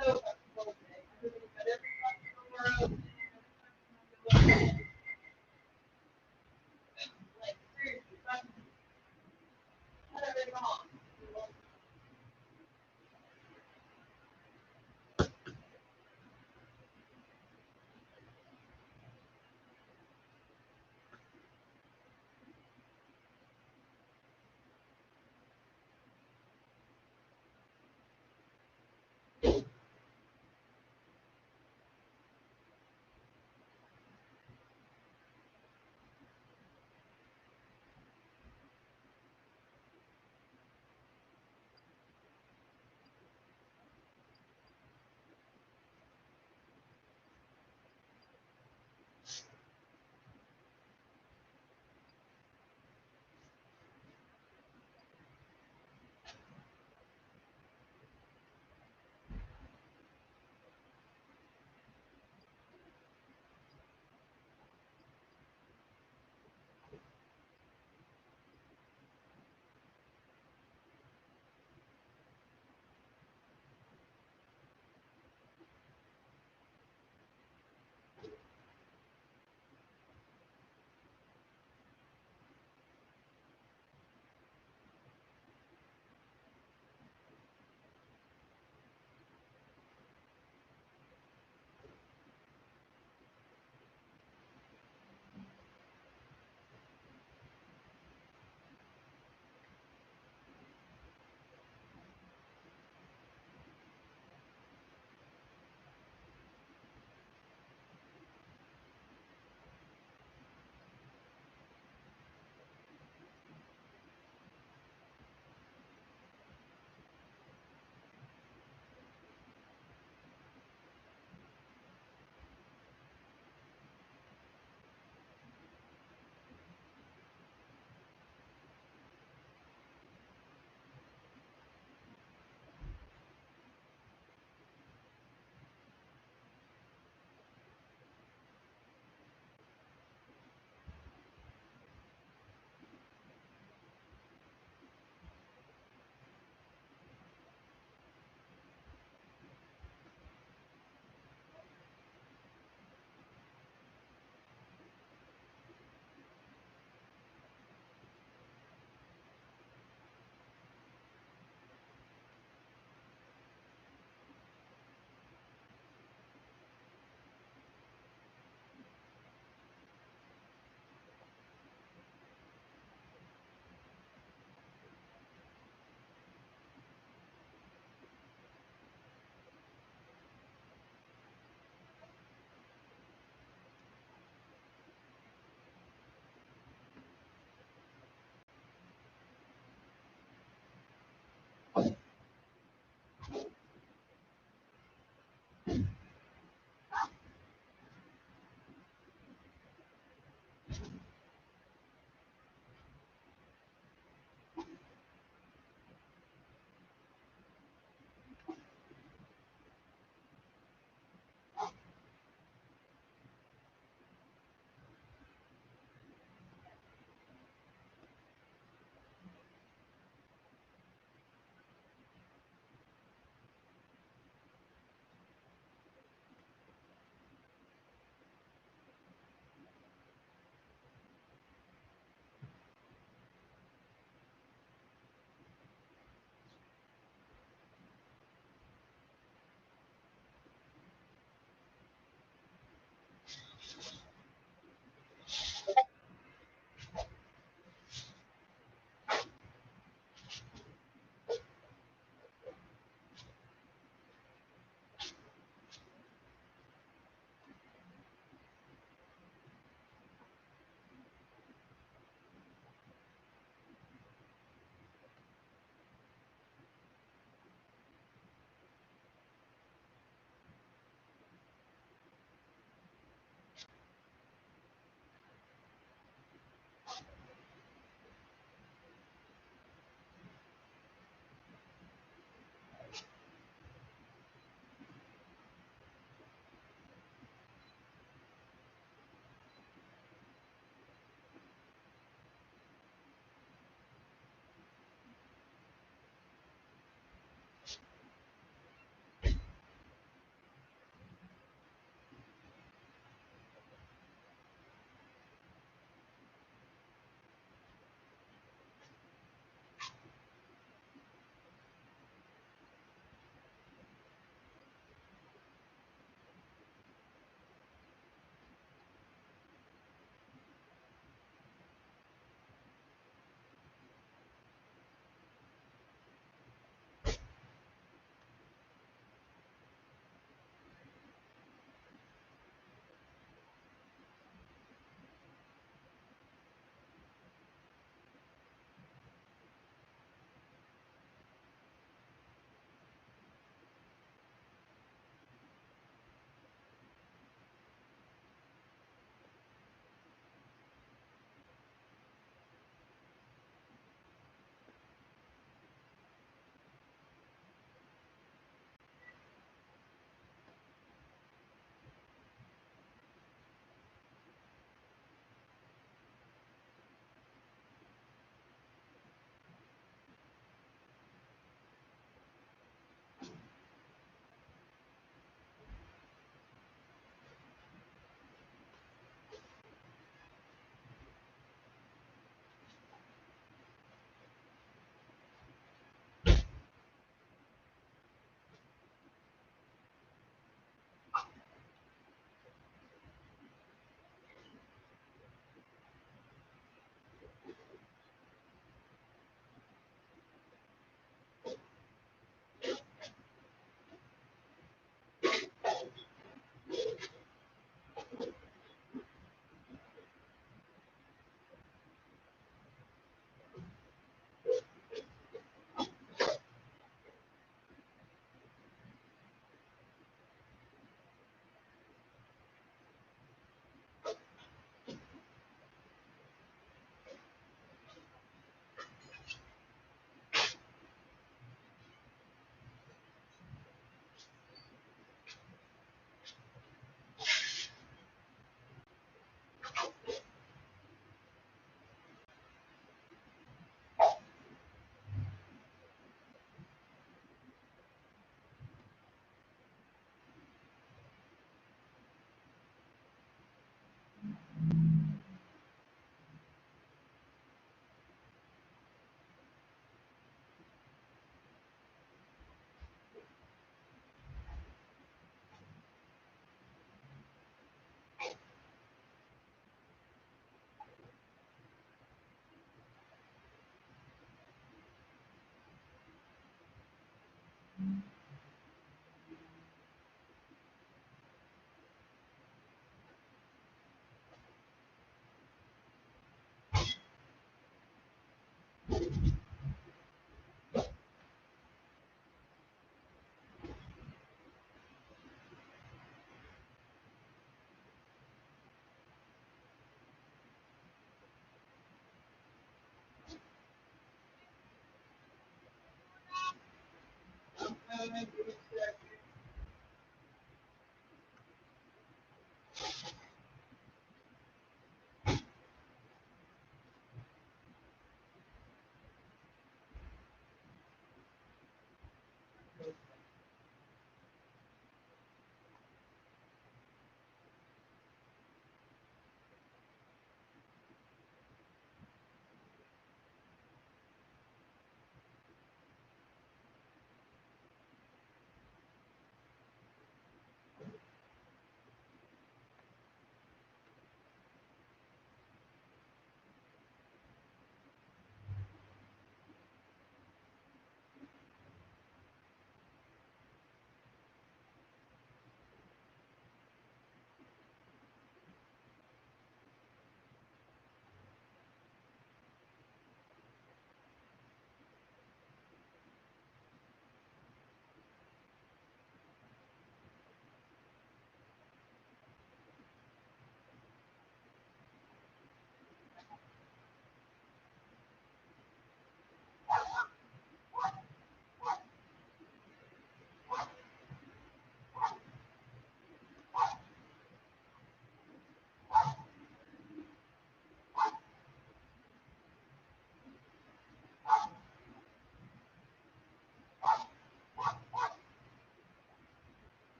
So, everybody got everything tomorrow.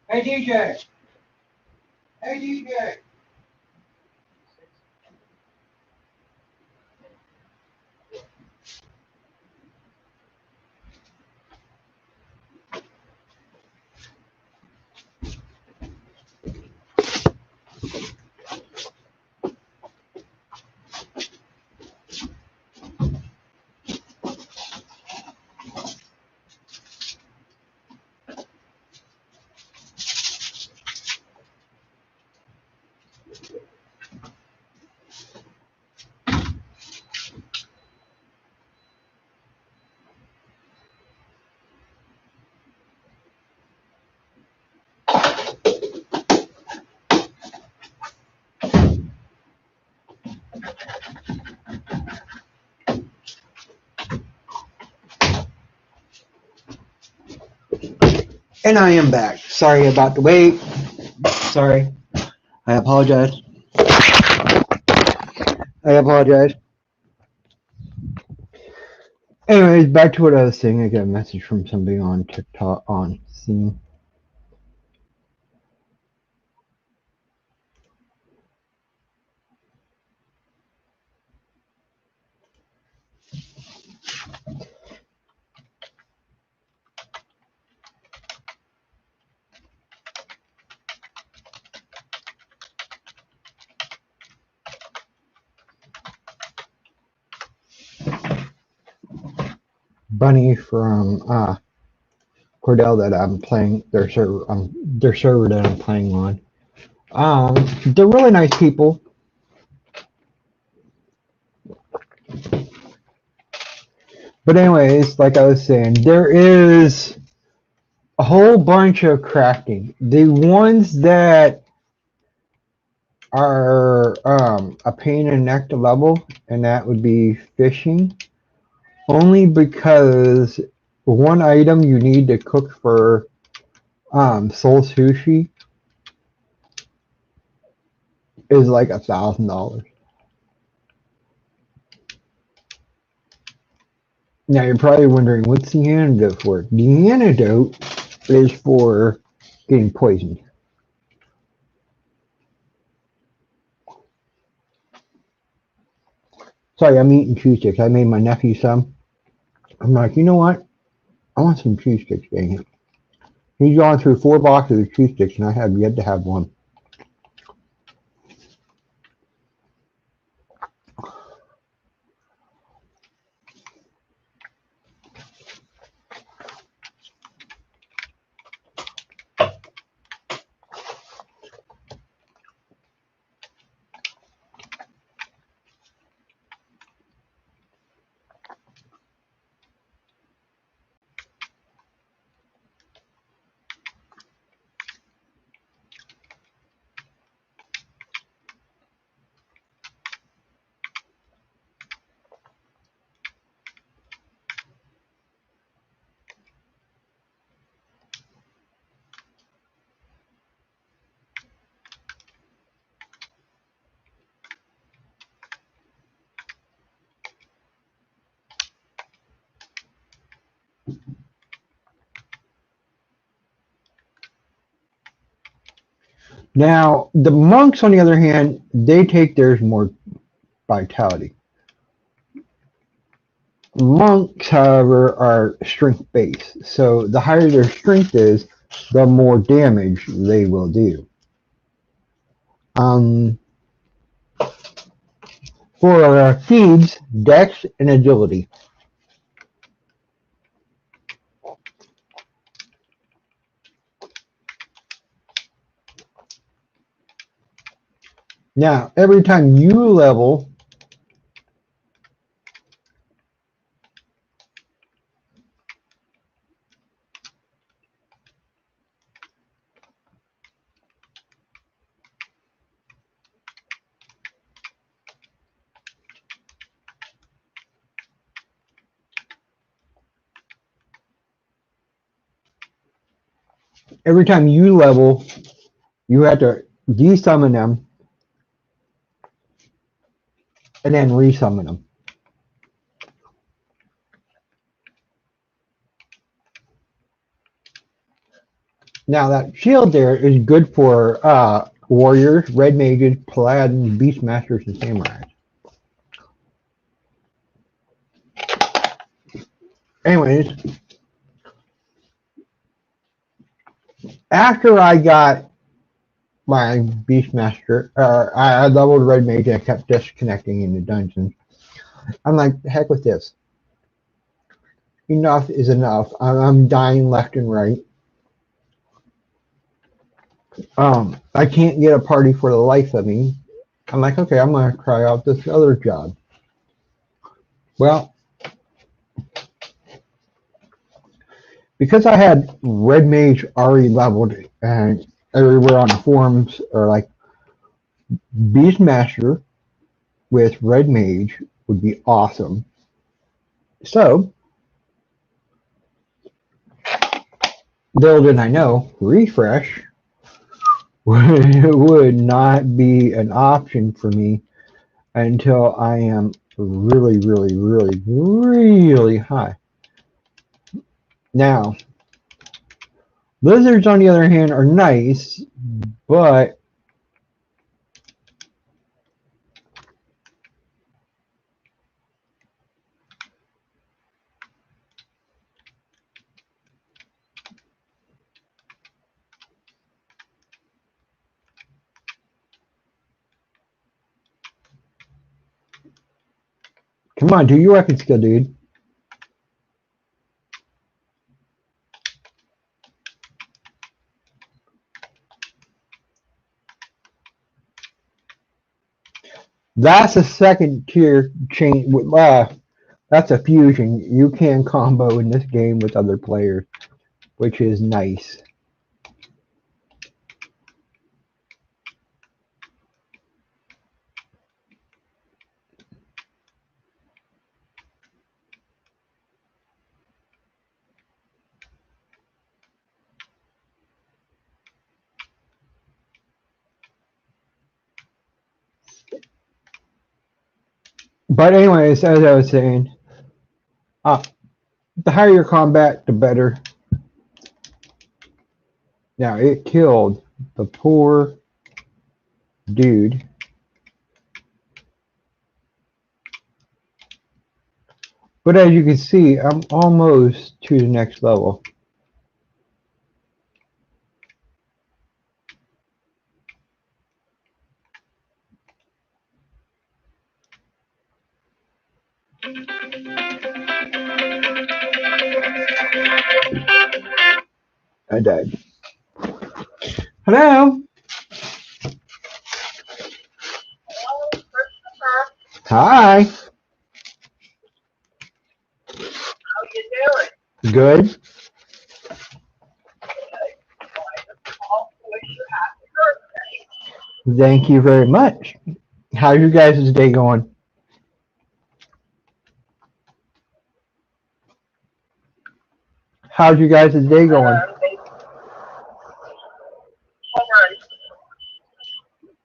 Hey DJ. Hey DJ. And I am back. Sorry about the wait. Sorry. I apologize. I apologize. Anyways, back to what I was saying. I got a message from somebody on TikTok on Steam. Bunny from Cordell that I'm playing their server that I'm playing on. They're really nice people. But anyways, like I was saying, there is a whole bunch of crafting. The ones that are a pain in the neck to level, and that would be fishing. Only because one item you need to cook for Soul Sushi is like $1,000. Now you're probably wondering what's the antidote for? The antidote is for getting poisoned. Sorry, I'm eating cheese sticks. I made my nephew some. I'm like, you know what? I want some cheese sticks, dang it. He's gone through 4 boxes of cheese sticks, and I have yet to have one. Now, the monks, on the other hand, they take theirs more vitality. Monks, however, are strength based. So the higher their strength is, the more damage they will do. For thieves, dex and agility. Now, every time you level, you have to desummon them and then resummon them. Now that shield there is good for warriors, red mages, paladins, beastmasters, and samurais. Anyways, after I got my beastmaster, I leveled red mage and I kept disconnecting in the dungeon. I'm like, heck with this. Enough is enough. I'm dying left and right. I can't get a party for the life of me. I'm like, okay, I'm gonna try out this other job. Well, because I had red mage already leveled and everywhere on the forums are like beastmaster with red mage would be awesome. So little did I know, refresh would not be an option for me until I am really, really, really, really high. Now, lizards, on the other hand, are nice, but come on, do your weapon skill, dude. That's a second tier chain. That's a fusion. You can combo in this game with other players, which is nice. But anyways, as I was saying, the higher your combat, the better. Now, it killed the poor dude. But as you can see, I'm almost to the next level. I died. Hello? Hi. How you doing? Good. Thank you very much. How's you guys' day going? How's you guys' day going?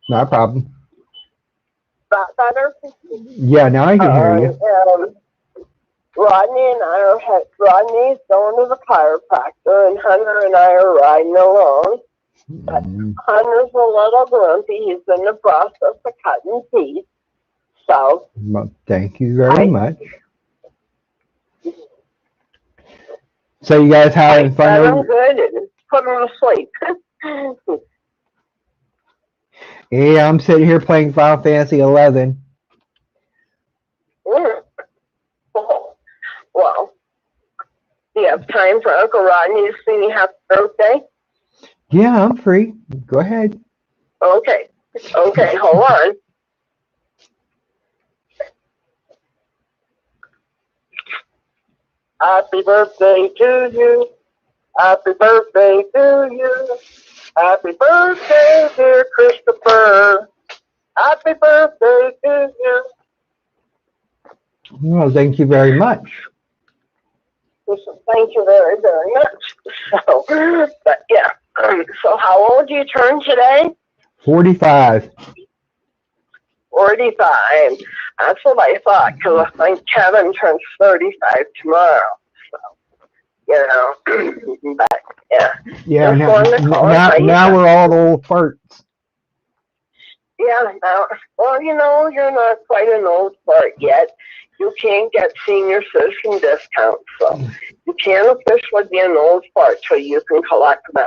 Not a problem. That better? Yeah, now I can hear you. Rodney's going to the chiropractor, and Hunter and I are riding along. But Hunter's a little grumpy. He's in the process of cutting teeth. So. Well, thank you very much. So you guys having fun? I'm good. And put him to sleep. Yeah, I'm sitting here playing Final Fantasy 11. Well, do you have time for Uncle Rodney to sing you happy birthday? Yeah, I'm free. Go ahead. Okay, hold on. Happy birthday to you. Happy birthday to you. Happy birthday, dear Christopher. Happy birthday to you. Well, thank you very much. Thank you very, very much. So, but yeah. So how old do you turn today? 45. 45. That's what I thought, because I think Kevin turns 35 tomorrow. So, you know, but yeah. Yeah, now we're all old farts. Yeah, now, well, you know, you're not quite an old fart yet. You can't get senior citizen discounts, so you can't officially be an old fart till you can collect them.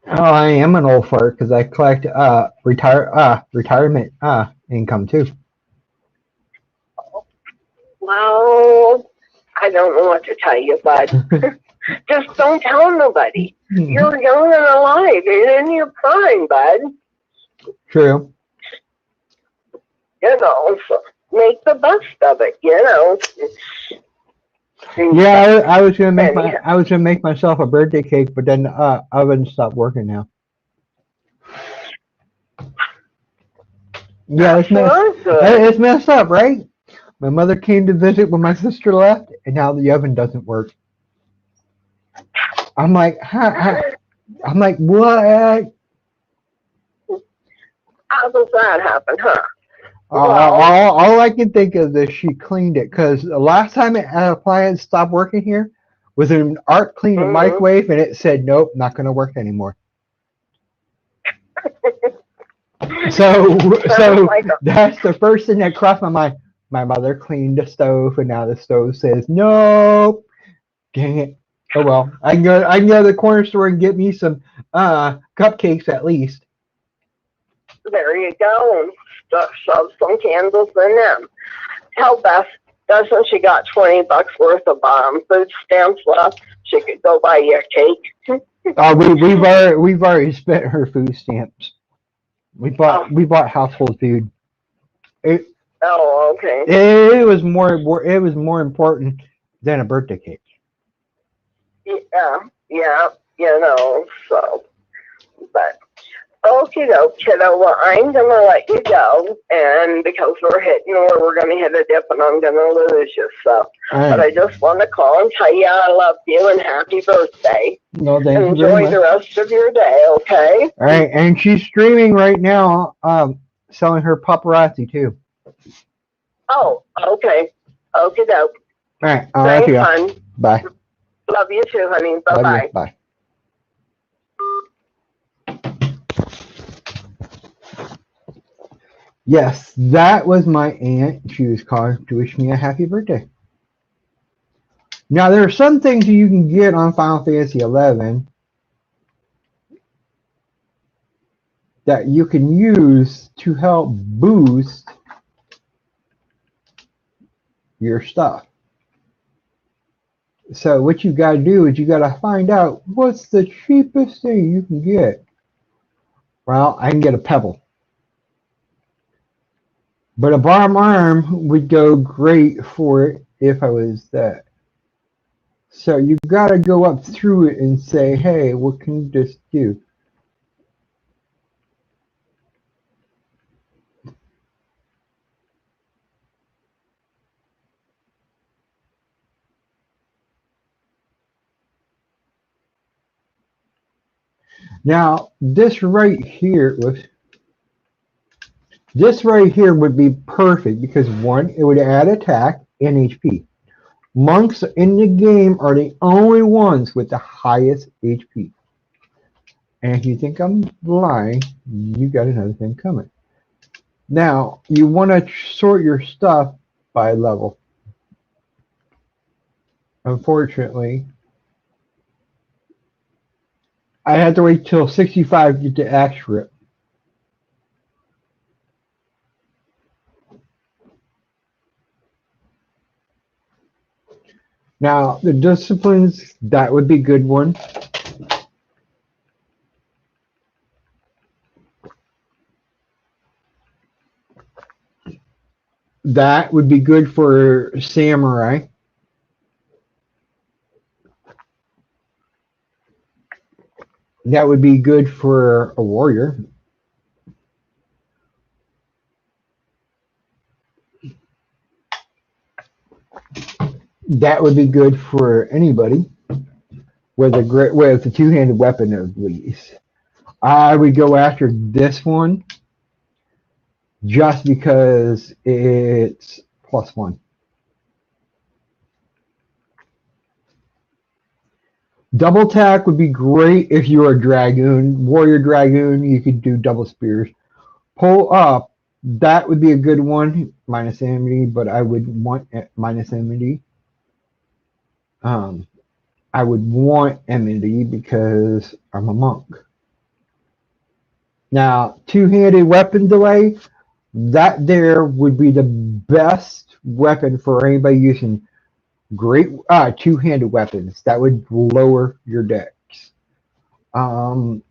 Oh, I am an old fart because I collect retirement income too. Well, I don't know what to tell you, bud. Just don't tell nobody. You're young and alive and in your prime, bud. True. You know, so make the best of it, you know. Yeah, I was gonna make myself a birthday cake, but then oven stopped working now. Yeah, it's messed up, right? My mother came to visit when my sister left, and now the oven doesn't work. I'm like, what? How does that happen, huh? All I can think of is she cleaned it, because the last time an appliance stopped working here was an Arc cleaned a microwave, and it said, nope, not going to work anymore. So that's the first thing that crossed my mind. My mother cleaned the stove, and now the stove says, nope. Dang it. Oh well, I can go to the corner store and get me some cupcakes at least. There you go. Shove some candles in them. Tell Beth, doesn't she got $20 worth of food stamps left? She could go buy you a cake. We've already spent her food stamps. We bought household food. Okay. It was more important than a birthday cake. Yeah, you know, so, but, okie doke, kiddo, well, I'm going to let you go, and because we're going to hit a dip, and I'm going to lose you, so, but I just want to call and tell you I love you, and happy birthday. No, thank you. Enjoy the rest of your day, okay? All right, and she's streaming right now, selling her paparazzi, too. Oh, okay. Okie doke. All right, I'll let you go. Bye. Love you too, honey. Bye-bye. Bye. Yes, that was my aunt. She was calling to wish me a happy birthday. Now, there are some things you can get on Final Fantasy 11 that you can use to help boost your stuff. So what you got to do is you got to find out what's the cheapest thing you can get. Well, I can get a pebble. But a bottom arm would go great for it if I was that. So you got to go up through it and say, hey, what can this do? Now, this right here would be perfect because one, it would add attack and HP. Monks in the game are the only ones with the highest HP. And if you think I'm lying, you got another thing coming. Now, you want to sort your stuff by level. Unfortunately, I had to wait till 65 to get the axe rip. Now, the disciplines, that would be a good one. That would be good for samurai. That would be good for a warrior. That would be good for anybody with a two-handed weapon at least. I would go after this one just because it's +1. Double attack would be great if you're a dragoon, warrior dragoon. You could do double spears. Pull up, that would be a good one. Minus enmity, but I would want minus enmity. I would want enmity because I'm a monk. Now, two-handed weapon delay, that there would be the best weapon for anybody using great two-handed weapons. That would lower your dex. But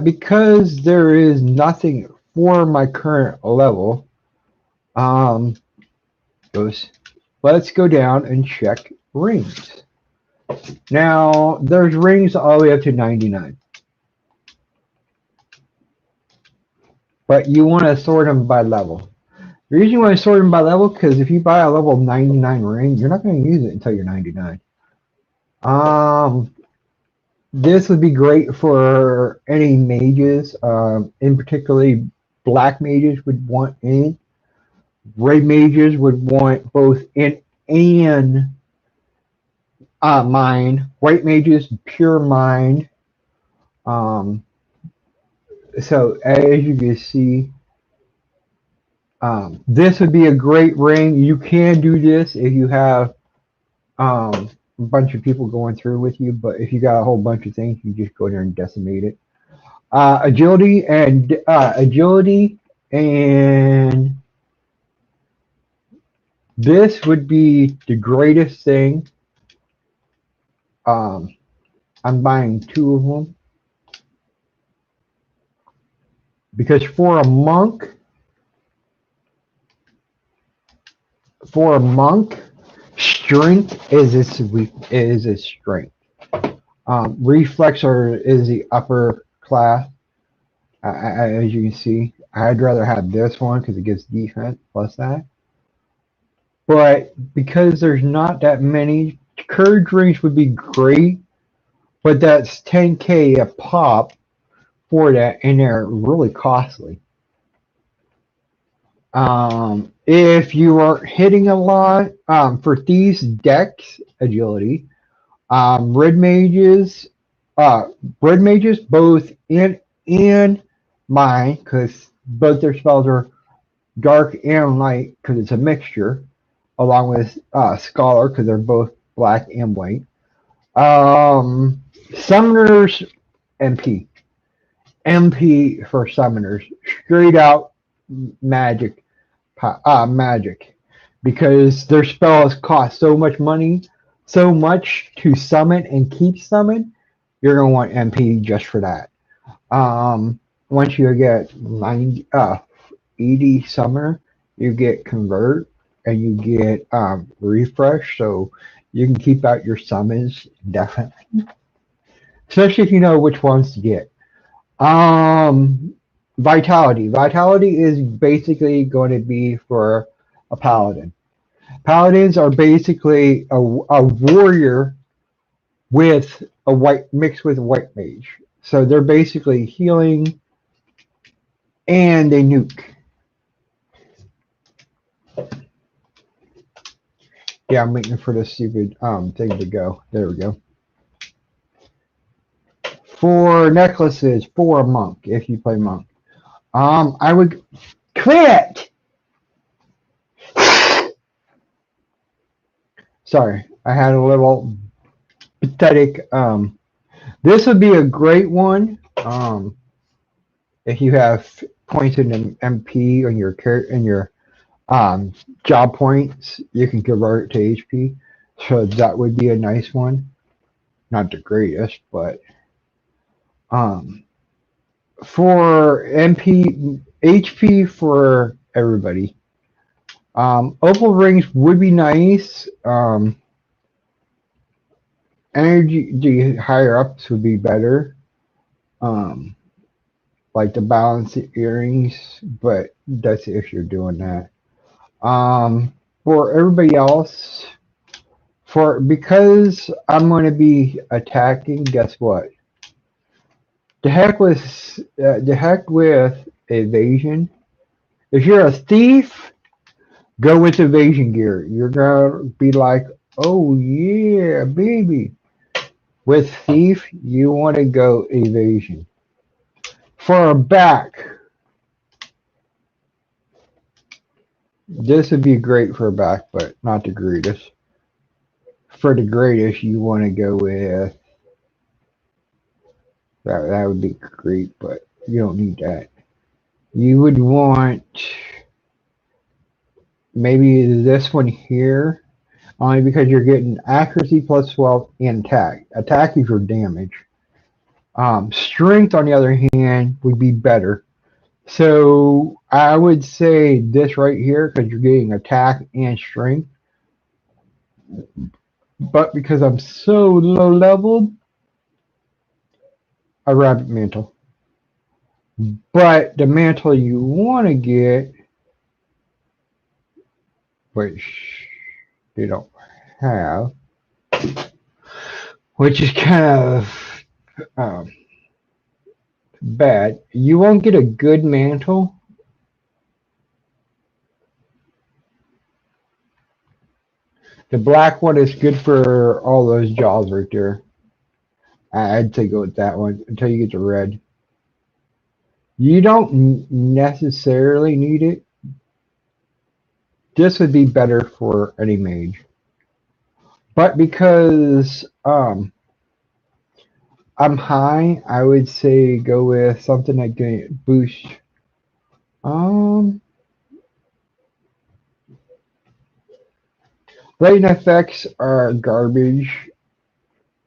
because there is nothing for my current level, let's go down and check rings. Now, there's rings all the way up to 99. But you want to sort them by level. The reason you want to sort them by level, because if you buy a level 99 ring, you're not going to use it until you're 99. This would be great for any mages, in particularly black mages would want in. Red mages would want both in and mind. White mages, pure mind. So as you can see, this would be a great ring. You can do this if you have a bunch of people going through with you, but if you got a whole bunch of things, you just go there and decimate it. Agility and this would be the greatest thing. I'm buying 2 of them because for a monk, strength is its strength. Reflex is the upper class. As you can see, I'd rather have this one because it gives defense plus that. But because there's not that many, courage rings would be great, but that's 10K a pop for that, and they're really costly. If you are hitting a lot, for these dex agility, red mages both in and mind, because both their spells are dark and light because it's a mixture, along with scholar because they're both black and white. Summoners MP for summoners, straight out magic, because their spells cost so much money, so much to summon and keep summon. You're gonna want MP just for that. Once you get 80 summoner, you get convert and you get refresh, so you can keep out your summons definitely, especially if you know which ones to get. Vitality is basically going to be for a paladin. Paladins are basically a warrior with a mixed with a white mage, so they're basically healing and they nuke. Yeah, I'm waiting for this stupid thing to go. There we go. 4 necklaces for a monk if you play monk. I would quit. Sorry, I had a little pathetic. This would be a great one. If you have points in an MP on your um job points, you can convert it to HP. So that would be a nice one. Not the greatest, but um for MP HP for everybody. Opal rings would be nice. Energy the higher ups would be better. Um, like the balance earrings, but that's if you're doing that. For everybody else, for because I'm going to be attacking, guess what? The heck with evasion. If you're a thief, go with evasion gear. You're gonna be like, oh yeah, baby. With thief, you want to go evasion. For a back, this would be great for a back, but not the greatest. For the greatest, you want to go with that. That would be great, but you don't need that. You would want maybe this one here, only because you're getting accuracy plus 12 and attack. Attack is your damage. Strength, on the other hand, would be better. So I would say this right here because you're getting attack and strength. But because I'm so low leveled, a rabbit mantle. But the mantle you want to get, which they don't have, which is kind of bad. You won't get a good mantle. The black one is good for all those jaws right there. I'd say go with that one until you get the red. You don't necessarily need it. This would be better for any mage. But because I'm high, I would say go with something that can boost. Lightning effects are garbage.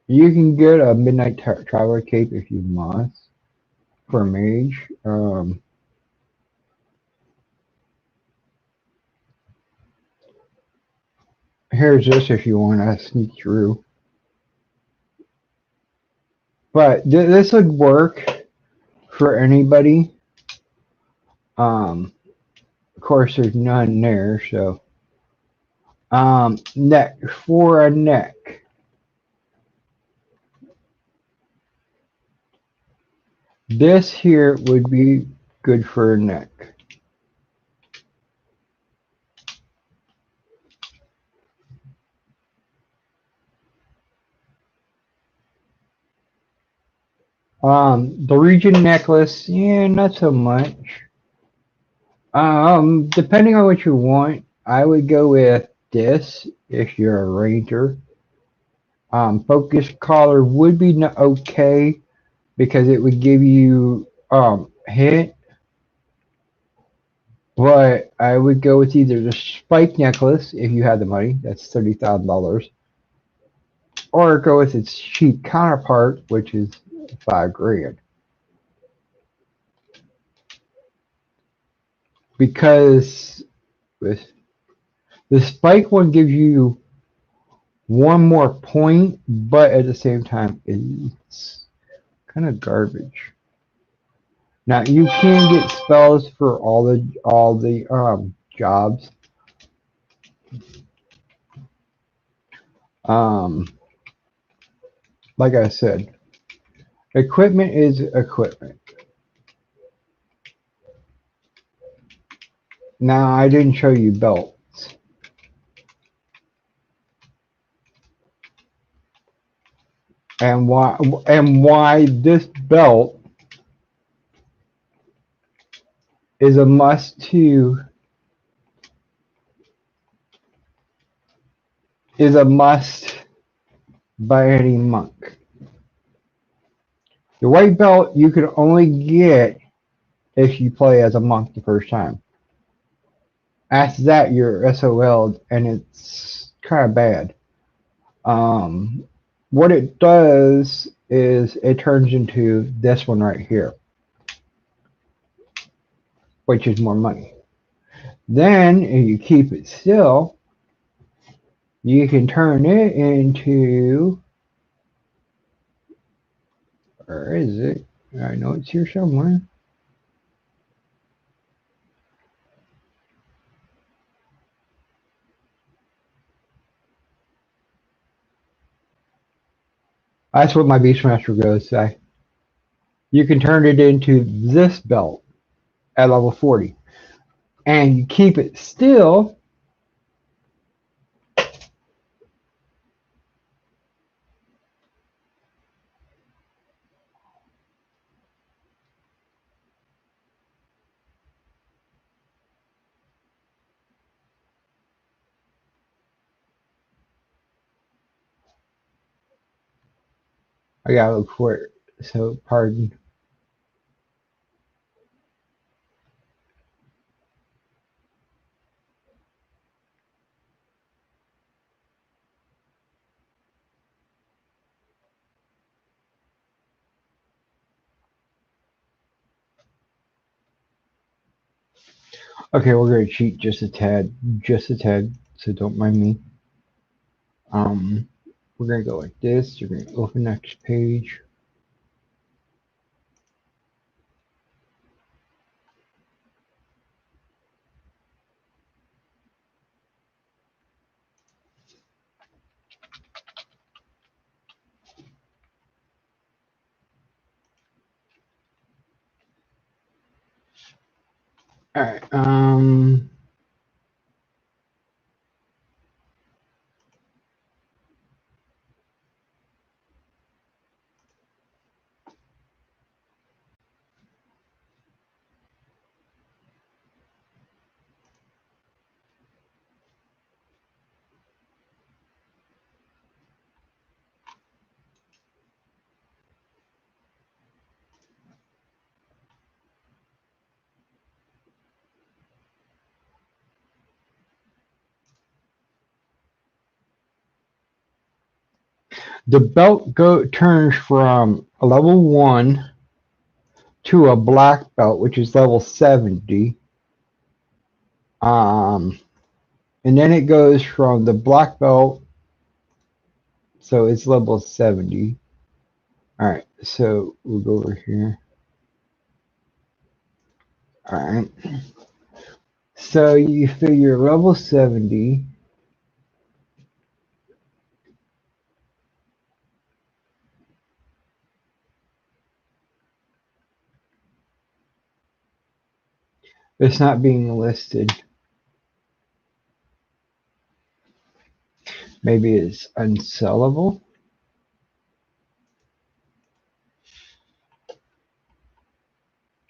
You can get a Midnight Traveler cape if you must for a mage. Here's this if you want to sneak through. But this would work for anybody. Of course, there's none there, so. Neck for a neck. This here would be good for a neck. The region necklace, yeah, not so much. Depending on what you want, I would go with this if you're a ranger. Focus collar would be okay because it would give you hit, but I would go with either the spike necklace if you had the money, that's $30,000, or go with its cheap counterpart, which is $5,000. Because the spike one gives you one more point, but at the same time, it's kind of garbage. Now you can get spells for all the jobs. Like I said, equipment is equipment. Now I didn't show you belts. and why this belt is a must by any monk. The white belt you can only get if you play as a monk the first time. After that, you're SOL'd, and it's kind of bad. What it does is it turns into this one right here, which is more money. Then, if you keep it still, you can turn it into, where is it? I know it's here somewhere. That's what my Beastmaster goes say. You can turn it into this belt at level 40. And you keep it still. I gotta look for it, so pardon. Okay, we're gonna cheat just a tad, so don't mind me. We're gonna go like this. You're gonna open next page. All right. The belt turns from a level 1 to a black belt, which is level 70. And then it goes from the black belt, so it's level 70. All right, so we'll go over here. All right. So you figure level 70. It's not being listed. Maybe it's unsellable.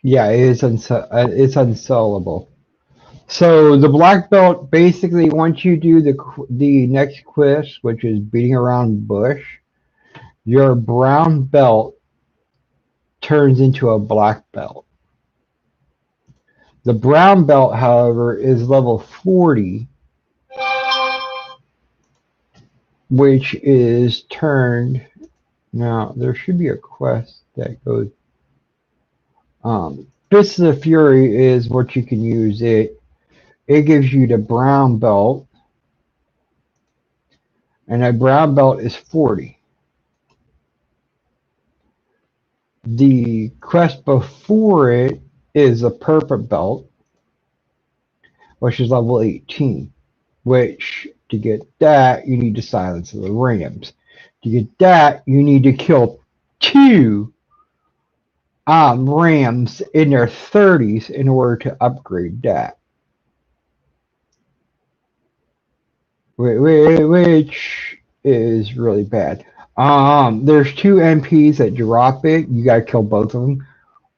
Yeah, it is it's unsellable. So the black belt basically, once you do the next quest, which is beating around bush, your brown belt turns into a black belt. The brown belt, however, is level 40, which is turned. Now there should be a quest that goes. Fist of the Fury is what you can use. It gives you the brown belt, and a brown belt is 40. The quest before it is a purple belt, which is level 18. Which, to get that, you need to silence the rams. To get that, you need to kill 2 rams in their 30s in order to upgrade that. Which is really bad. There's two NPs that drop it. You gotta kill both of them.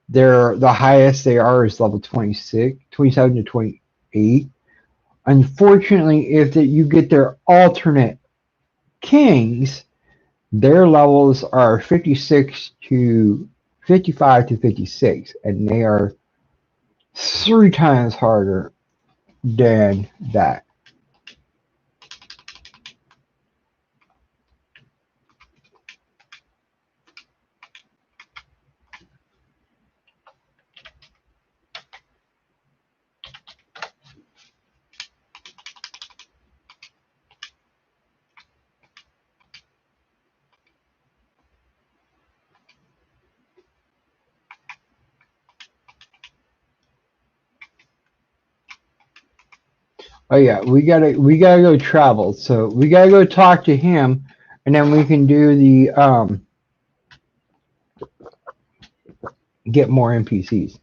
They're the highest they are is level 26, 27 to 28. Unfortunately, if you get their alternate kings, their levels are 56 to 55 to 56, and they are 3 times harder than that. Oh yeah, we gotta go travel. So we gotta go talk to him, and then we can do the get more NPCs.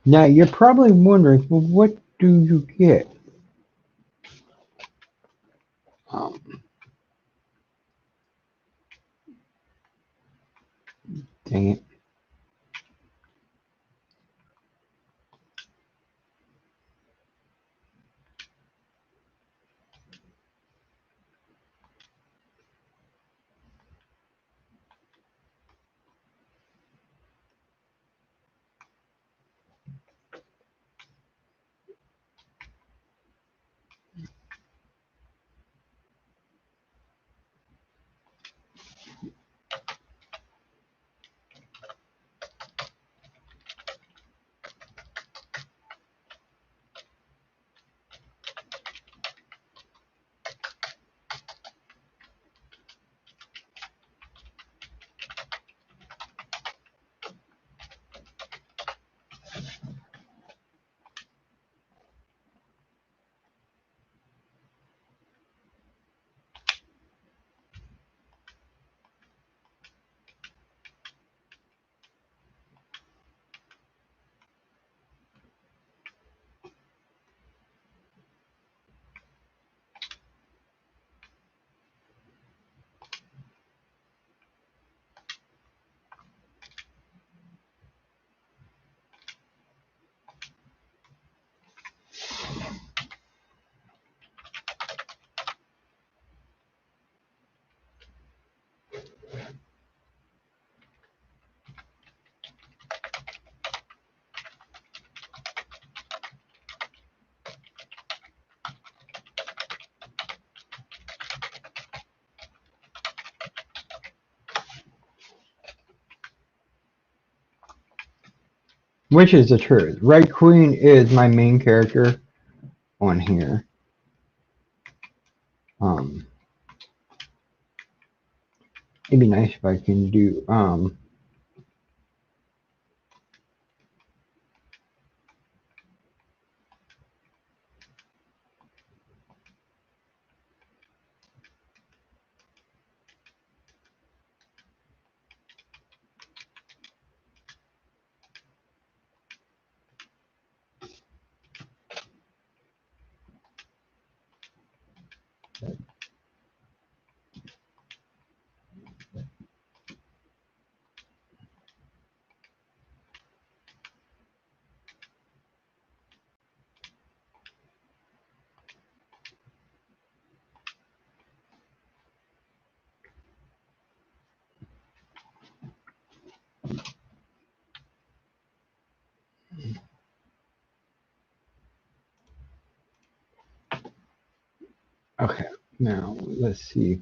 Now you're probably wondering, well, what do you get? Um, Dang it. Which is the truth. Red Queen is my main character on here. Um, it'd be nice if I can do okay. Now let's see.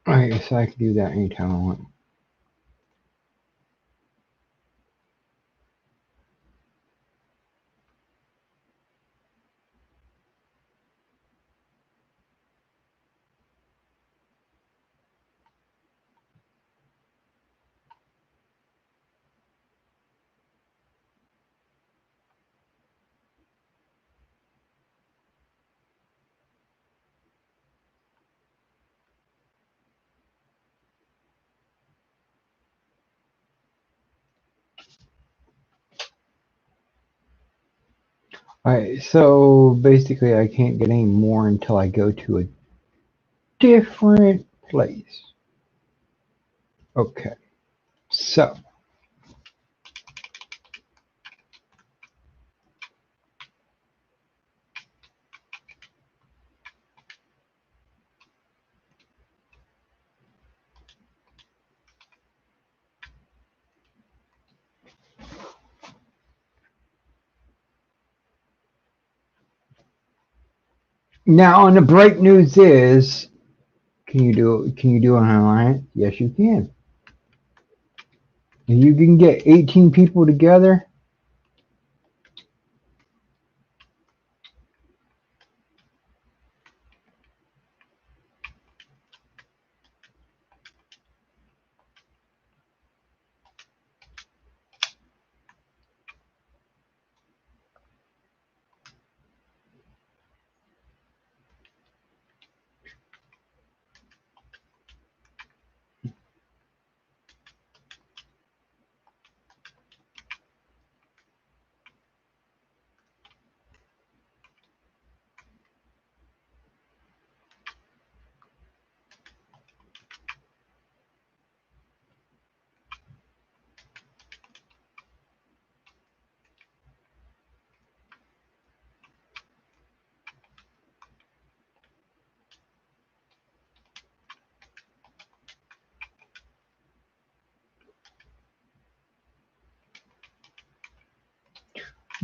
Alright, so I can do that anytime I want. Alright, so basically I can't get any more until I go to a different place. Okay, so now on the break news is, can you do an alliance? Yes, you can. If you can get 18 people together,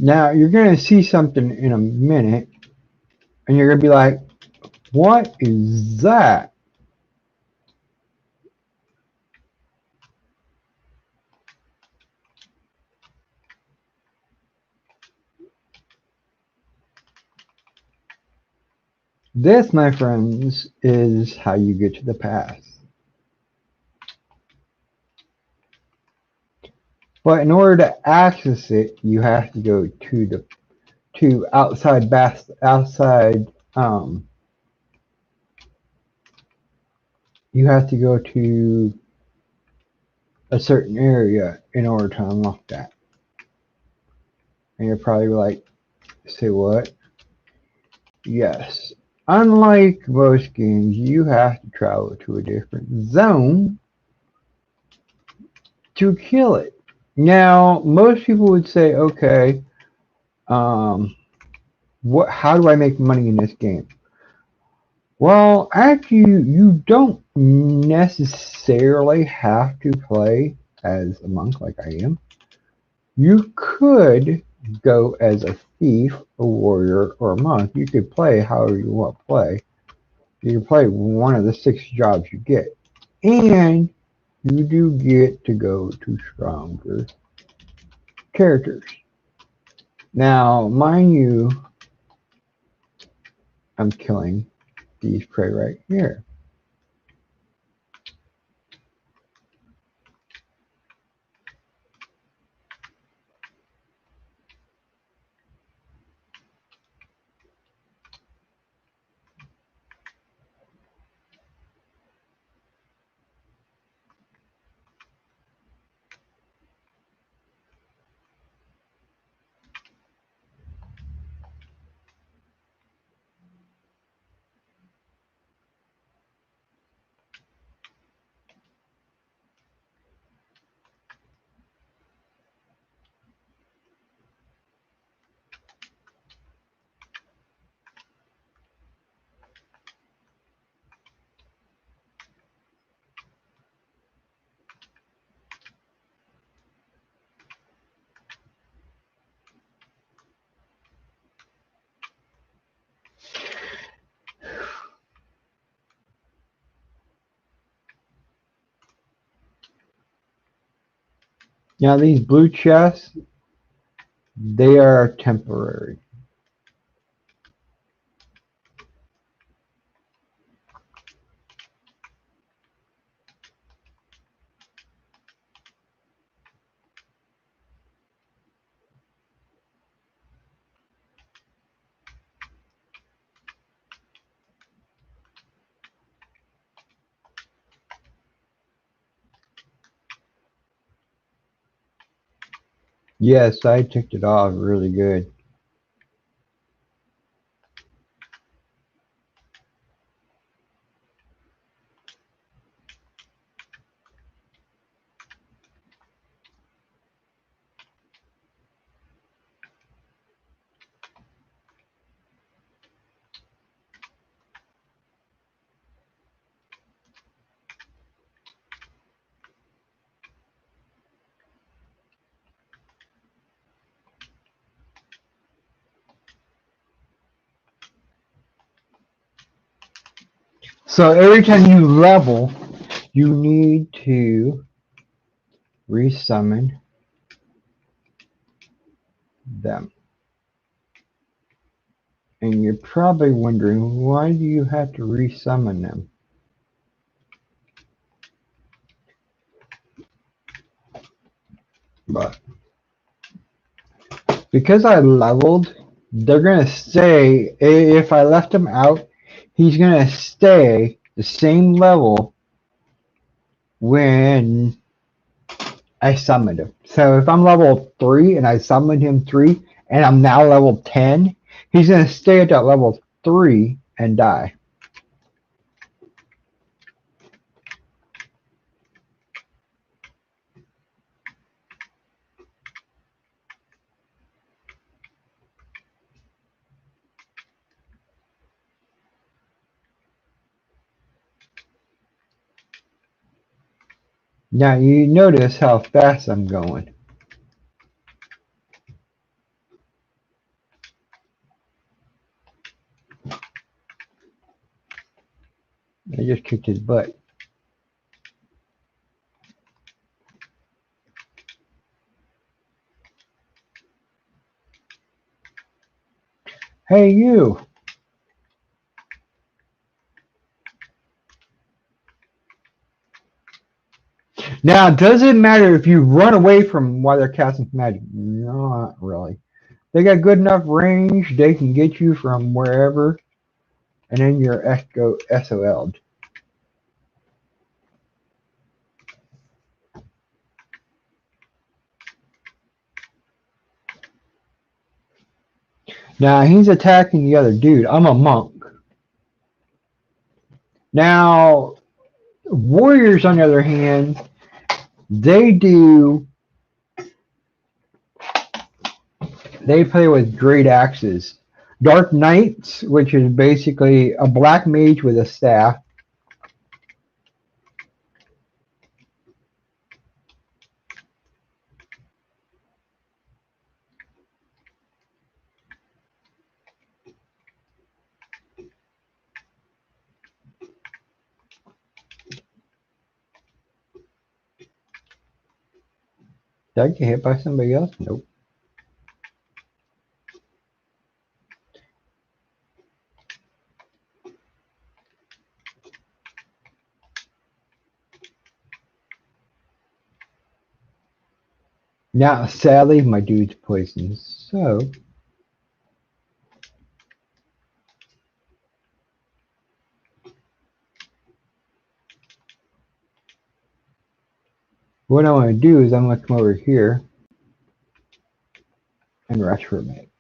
now you're going to see something in a minute, and you're going to be like, what is that? This, my friends, is how you get to the past. But in order to access it, you have to go to outside. You have to go to a certain area in order to unlock that. And you're probably like, say what? Yes. Unlike most games, you have to travel to a different zone to kill it. Now, most people would say, okay, how do I make money in this game? Well, actually, you don't necessarily have to play as a monk like I am. You could go as a thief, a warrior, or a monk. You could play however you want to play. You can play one of the 6 jobs you get. And you do get to go to stronger characters. Now, mind you, I'm killing these prey right here. Now these blue chests, they are temporary. Yes, I ticked it off really good. So every time you level, you need to resummon them. And you're probably wondering, why do you have to resummon them? But because I leveled, they're gonna stay. If I left him out, he's gonna stay the same level when I summoned him. So if I'm level 3 and I summoned him 3 and I'm now level 10, he's gonna stay at that level 3 and die. Now you notice how fast I'm going. I just kicked his butt. Hey you! Now does it matter if you run away from them while they're casting magic? Not really. They got good enough range, they can get you from wherever, and then you're SOL'd. Now he's attacking the other dude. I'm a monk. Now, warriors on the other hand, they play with great axes. Dark Knights, which is basically a black mage with a staff. Did I get hit by somebody else? Nope. Now, sadly, my dude's poisoned, so what I want to do is I'm going to come over here and rush for a minute.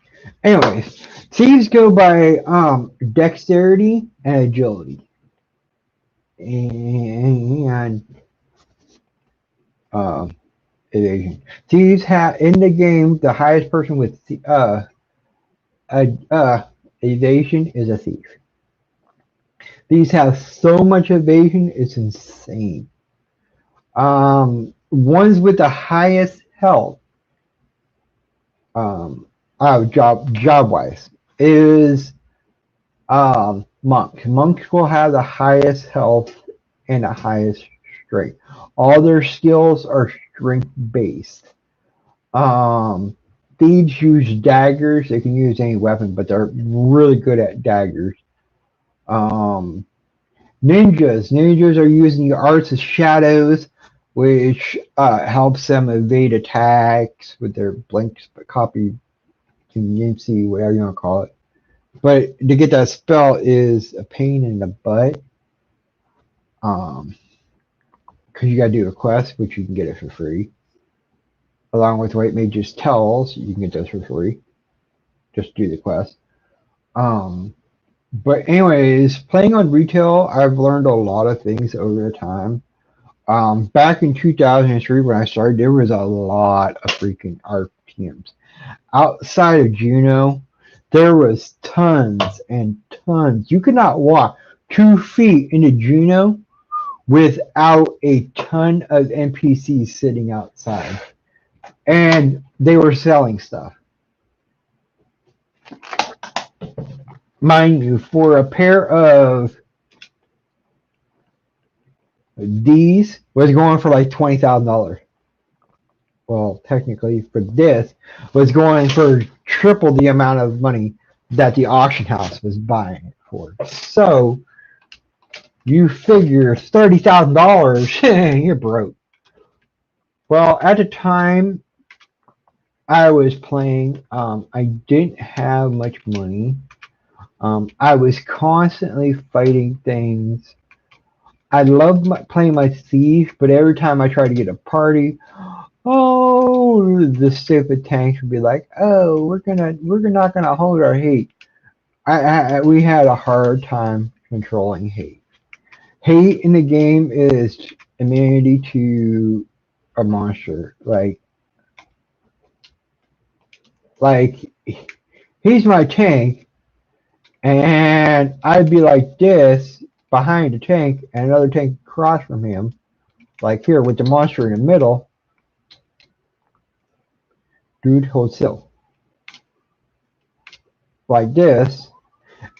Anyways, thieves go by dexterity and agility. And evasion. Thieves have in the game the highest person with evasion is a thief. These have so much evasion, it's insane. Ones with the highest health, job wise, is monk. Monks will have the highest health and the highest strength. All their skills are strength based. Thieves use daggers. They can use any weapon, but they're really good at daggers. Um, ninjas are using the arts of shadows, which helps them evade attacks with their blank copy contingency, whatever you want to call it. But to get that spell is a pain in the butt. Because you got to do a quest, which you can get it for free. Along with White Mage's Tells, you can get those for free. Just do the quest. But anyways, playing on retail, I've learned a lot of things over the time. Back in 2003 when I started, there was a lot of freaking RPMs. Outside of Juno, there was tons and tons. You could not walk 2 feet into Juno without a ton of NPCs sitting outside. And they were selling stuff. Mind you, for a pair of these was going for like $20,000. Well, technically for this was going for triple the amount of money that the auction house was buying it for. So you figure $30,000, you're broke. Well, at the time I was playing, I didn't have much money. I was constantly fighting things. I loved playing my thief, but every time I tried to get a party, the stupid tanks would be like, "Oh, we're not gonna hold our hate." We had a hard time controlling hate. Hate in the game is immunity to a monster. Like he's my tank, and I'd be like this behind the tank, and another tank across from him, like here with the monster in the middle. Dude holds still, like this,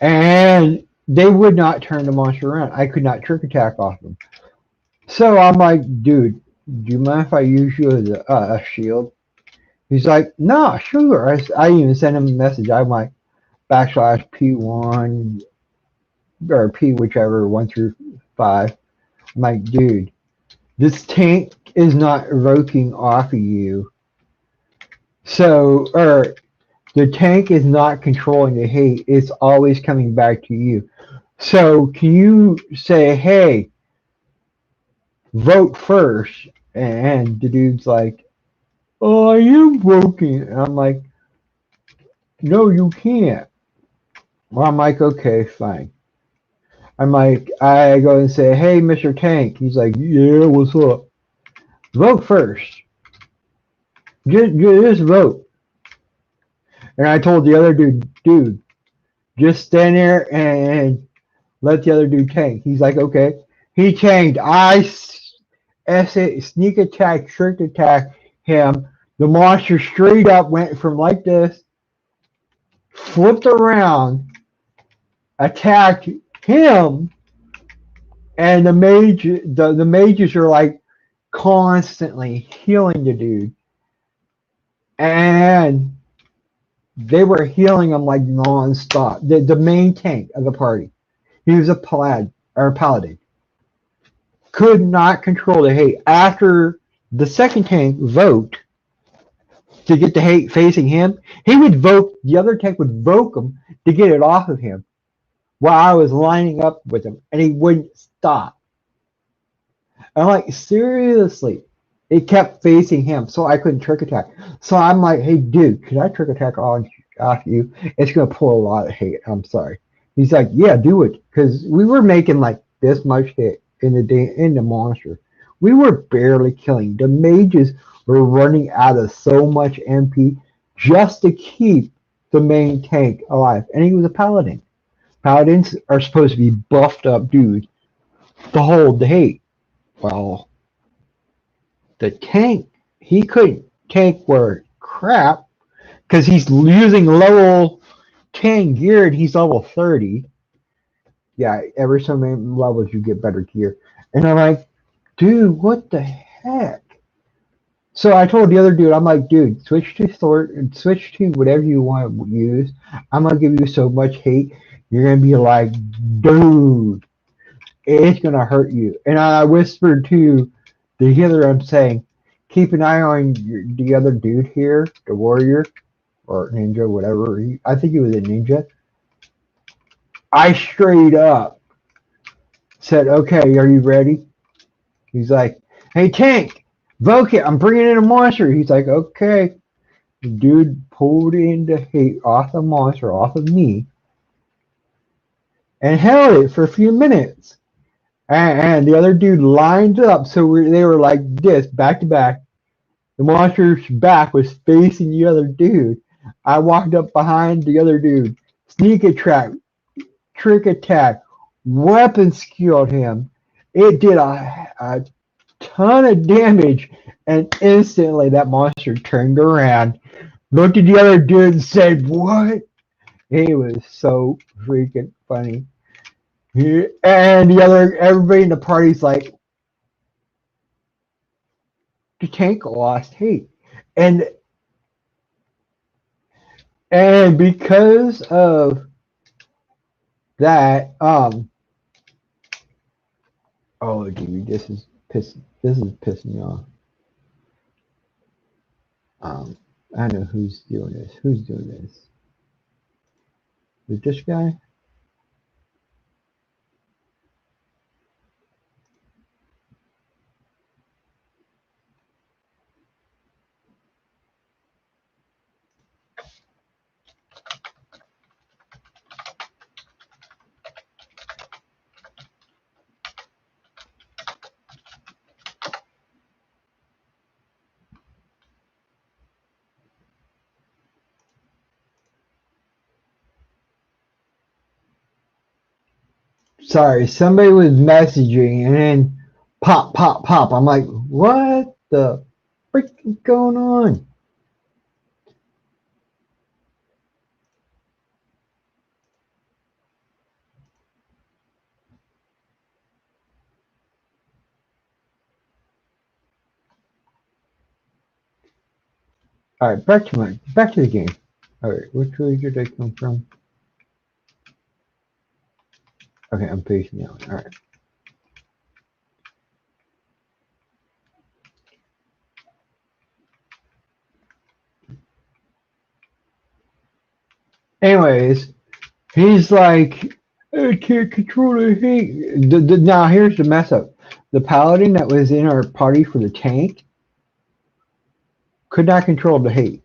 and they would not turn the monster around. I could not trick attack off them. So I'm like, dude, do you mind if I use you as a shield? He's like, no, sure. I even sent him a message. I'm like, /P1 or P whichever 1 through 5. I'm like, dude, this tank is not evoking off of you. So, or the tank is not controlling the hate. It's always coming back to you. So can you say, hey, vote first? And the dude's like, oh, I am voting. And I'm like, no, you can't. Well, I'm like, okay, fine. I'm like, I go and say, hey, Mr. Tank. He's like, yeah, what's up? Vote first. Just vote. And I told the other dude, just stand there and let the other dude tank. He's like, okay. He tanked. I sneak attack, trick attack him. The monster straight up went from like this, flipped around, attacked him, and the mages are like constantly healing the dude. And they were healing him like non-stop. The main tank of the party. He was a paladin. Could not control the hate. After the second tank vote to get the hate facing him, the other tank would vote him to get it off of him while I was lining up with him, and he wouldn't stop. I'm like, seriously? It kept facing him, so I couldn't trick attack. So I'm like, hey, dude, can I trick attack off you? It's going to pull a lot of hate. I'm sorry. He's like, yeah, do it. Because we were making like this much hit in the monster. We were barely killing. The mages were running out of so much MP just to keep the main tank alive. And he was a paladin. Paladins are supposed to be buffed up dudes to hold the hate. Well, the tank, he couldn't tank worth crap because he's using level 10 gear and he's level 30. Yeah, every so many levels you get better gear. And I'm like, dude, what the heck? So I told the other dude, I'm like, dude, switch to sword, switch to whatever you want to use. I'm gonna give you so much hate, you're gonna be like, dude, it's gonna hurt you. And I whispered to the healer, I'm saying, keep an eye on the other dude here, the warrior or ninja, whatever. I think he was a ninja. I straight up said, okay, are you ready? He's like, hey, tank, Voke it, I'm bringing in a monster. He's like, okay. The dude pulled in the hate off the monster, off of me, and held it for a few minutes. And the other dude lined up, so they were like this, back to back. The monster's back was facing the other dude. I walked up behind the other dude, sneak attack, trick attack, weapon skilled him. It did a ton of damage, and instantly that monster turned around, looked at the other dude, and said, "What?" It was so freaking funny. And everybody in the party's like, the tank lost hate, and because of that, oh dude, this is pissing me off. I know who's doing this. Who's doing this? Is it this guy? Sorry, somebody was messaging and then pop, pop, pop. I'm like, what the frick is going on? All right, back to the game. All right, which way did I come from? Okay, I'm facing out. All right. Anyways, he's like, I can't control the hate. Now here's the mess up. The paladin that was in our party for the tank could not control the hate.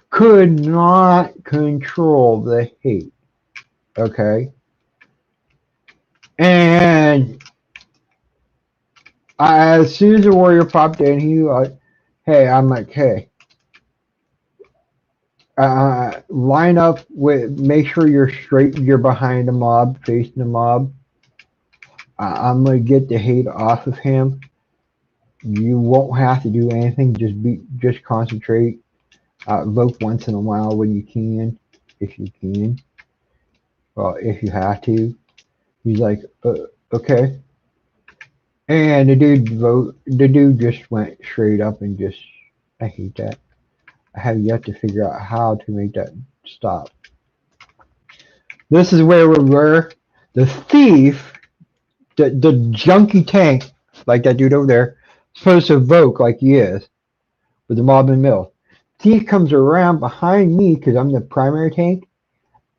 Could not control the hate. Okay. And as soon as the warrior popped in, he hey, I'm like, hey, line up with, make sure you're straight, you're behind the mob, facing the mob. I'm gonna get the hate off of him. You won't have to do anything. Just concentrate. Vote once in a while when you can, if you can. Well, if you have to. He's like, okay. And the dude just went straight up and just, I hate that. I have yet to figure out how to make that stop. This is where we were. The thief, the junky tank, like that dude over there, supposed to evoke like he is, with the mob in the middle. Thief comes around behind me because I'm the primary tank,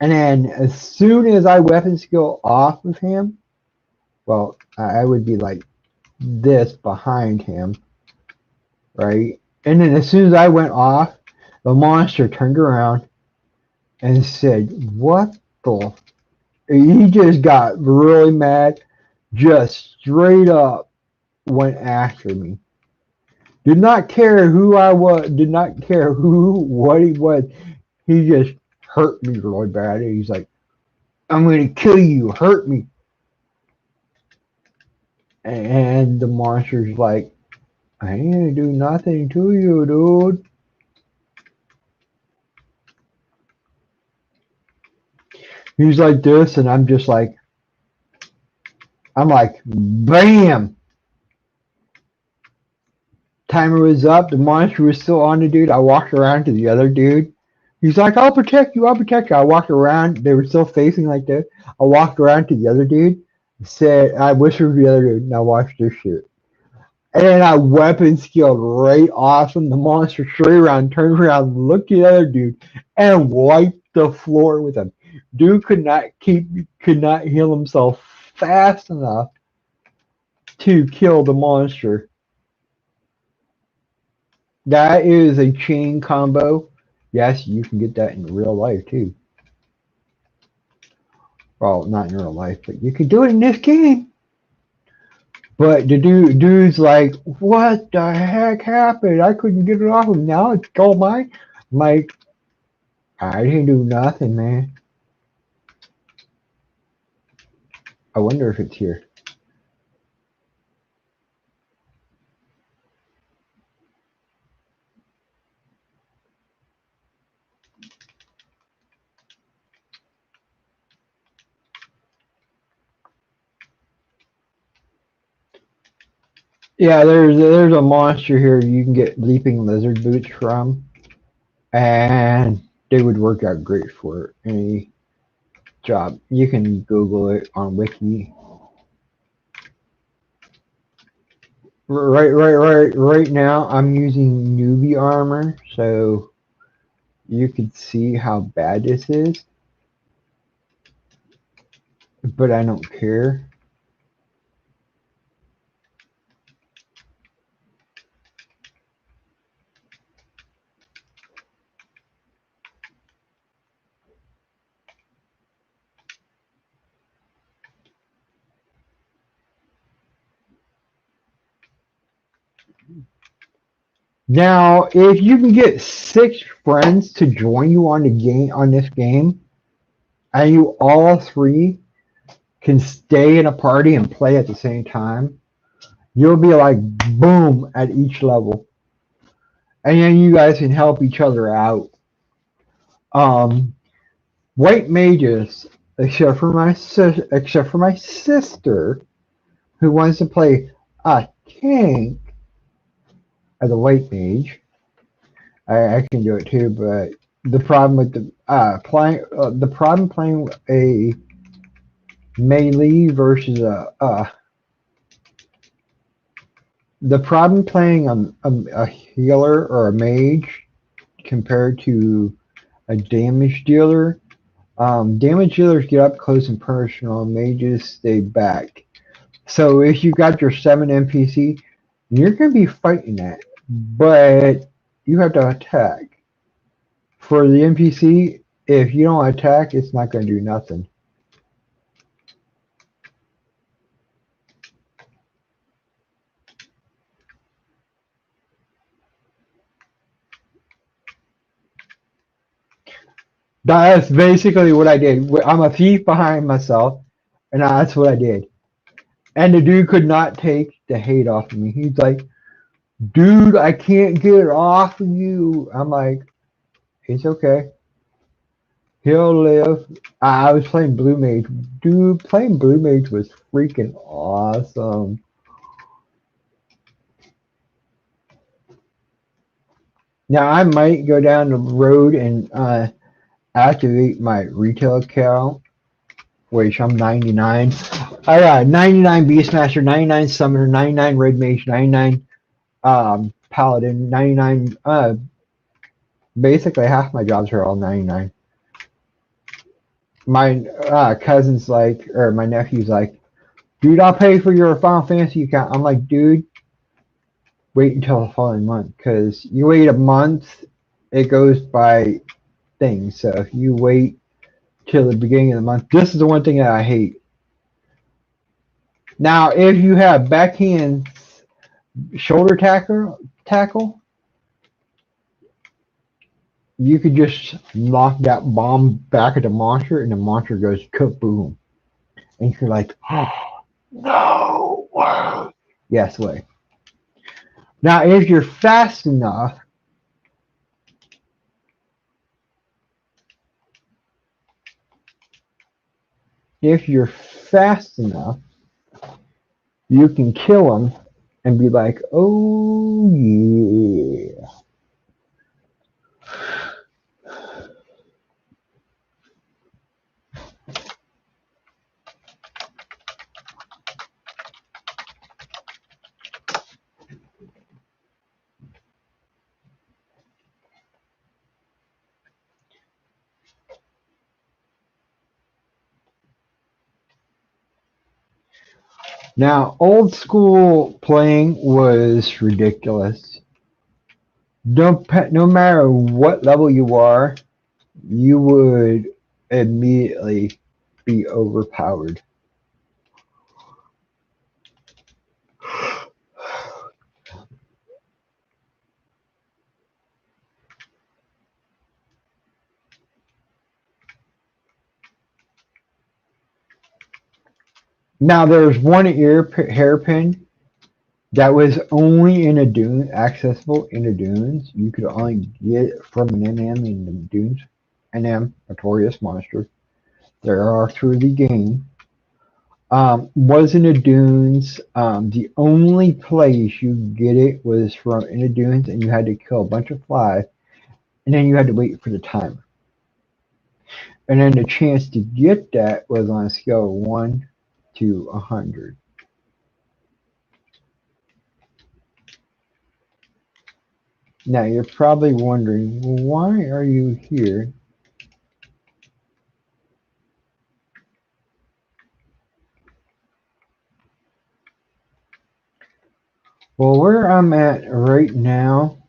and then as soon as I weapon skill off of him, well, I would be like this behind him, right? And then as soon as I went off, the monster turned around and said, what the? He just got really mad, just straight up went after me. Did not care who I was, did not care what he was. He just hurt me really bad. He's like, I'm going to kill you, hurt me. And the monster's like, I ain't going to do nothing to you, dude. He's like this, and I'm like, bam! Timer was up. The monster was still on the dude. I walked around to the other dude. He's like, I'll protect you. I'll protect you. I walked around. They were still facing like this. I walked around to the other dude. Said, I whispered to the other dude. Now watch this shit. And then I weapon skilled right off him. The monster straight around, turned around, looked at the other dude, and wiped the floor with him. Dude could not heal himself fast enough to kill the monster. That is a chain combo. Yes, you can get that in real life too. Well, not in real life, but you can do it in this game. But the dude's like, what the heck happened? I couldn't get it off him. Now it's all mine. I'm like, I didn't do nothing, man. I wonder if it's here. Yeah, there's a monster here you can get leaping lizard boots from, and they would work out great for any job. You can Google it on Wiki. Right now, I'm using newbie armor, so you can see how bad this is. But I don't care. Now, if you can get 6 friends to join you on this game, and you all 3 can stay in a party and play at the same time, you'll be like boom at each level, and then you guys can help each other out. White mages, except for my sister, who wants to play a tank as a white mage. I can do it too, but the problem with the problem playing a melee versus the problem playing a healer or a mage compared to a damage dealer. Damage dealers get up close and personal. Mages stay back. So if you got your 7 NPC, you're going to be fighting that, but you have to attack. For the NPC, if you don't attack, it's not going to do nothing. That's basically what I did. I'm a thief behind myself, and that's what I did. And the dude could not take the hate off of me. He's like, dude, I can't get it off of you. I'm like, it's okay. He'll live. I was playing Blue Mage. Dude, playing Blue Mage was freaking awesome. Now, I might go down the road and activate my retail account, which I'm 99. I got 99 Beastmaster, 99 Summoner, 99 Red Mage, 99 Paladin, 99. Basically, half my jobs are all 99. My cousin's like, or my nephew's like, dude, I'll pay for your Final Fantasy account. I'm like, dude, wait until the following month, because you wait a month, it goes by things. So if you wait till the beginning of the month, this is the one thing that I hate. Now, if you have backhand shoulder tackle, you could just knock that bomb back at the monster, and the monster goes kaboom. And you're like, oh, no. Yes, way. Now, if you're fast enough, you can kill them and be like, oh yeah. Now, old school playing was ridiculous. No matter what level you are, you would immediately be overpowered. Now, there's one hairpin that was only in a dune, accessible in the dunes. You could only get it from an NM in the dunes. NM, Notorious Monster. There are through the game. Was in the dunes. The only place you get it was from in the dunes, and you had to kill a bunch of flies, and then you had to wait for the timer. And then the chance to get that was on a scale of 1 to 100. Now you're probably wondering, well, why are you here? Well, where I'm at right now,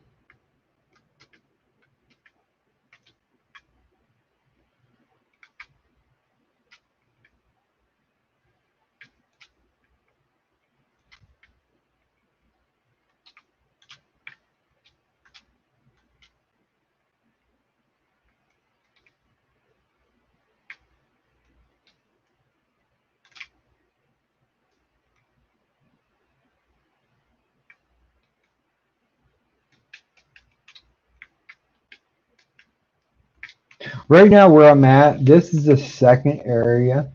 where I'm at, this is the second area,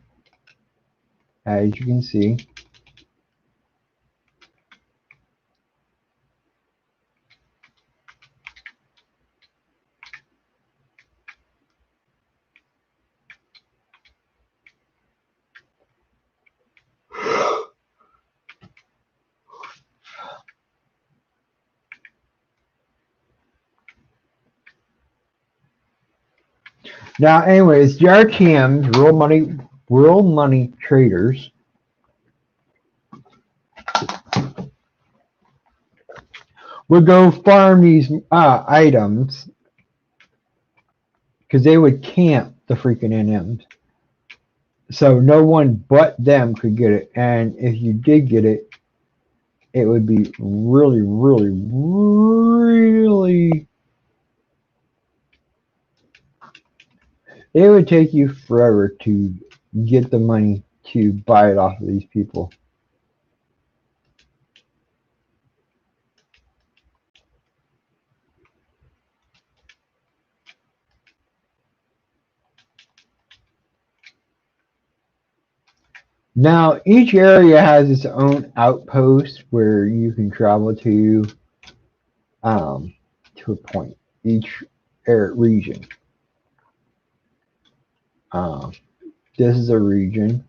as you can see. Now, anyways, the RTMs, real money traders, would go farm these items because they would camp the freaking NMs. So no one but them could get it. And if you did get it, it would be really, really, really. It would take you forever to get the money to buy it off of these people. Now, each area has its own outpost where you can travel to a point. Each region. This is a region.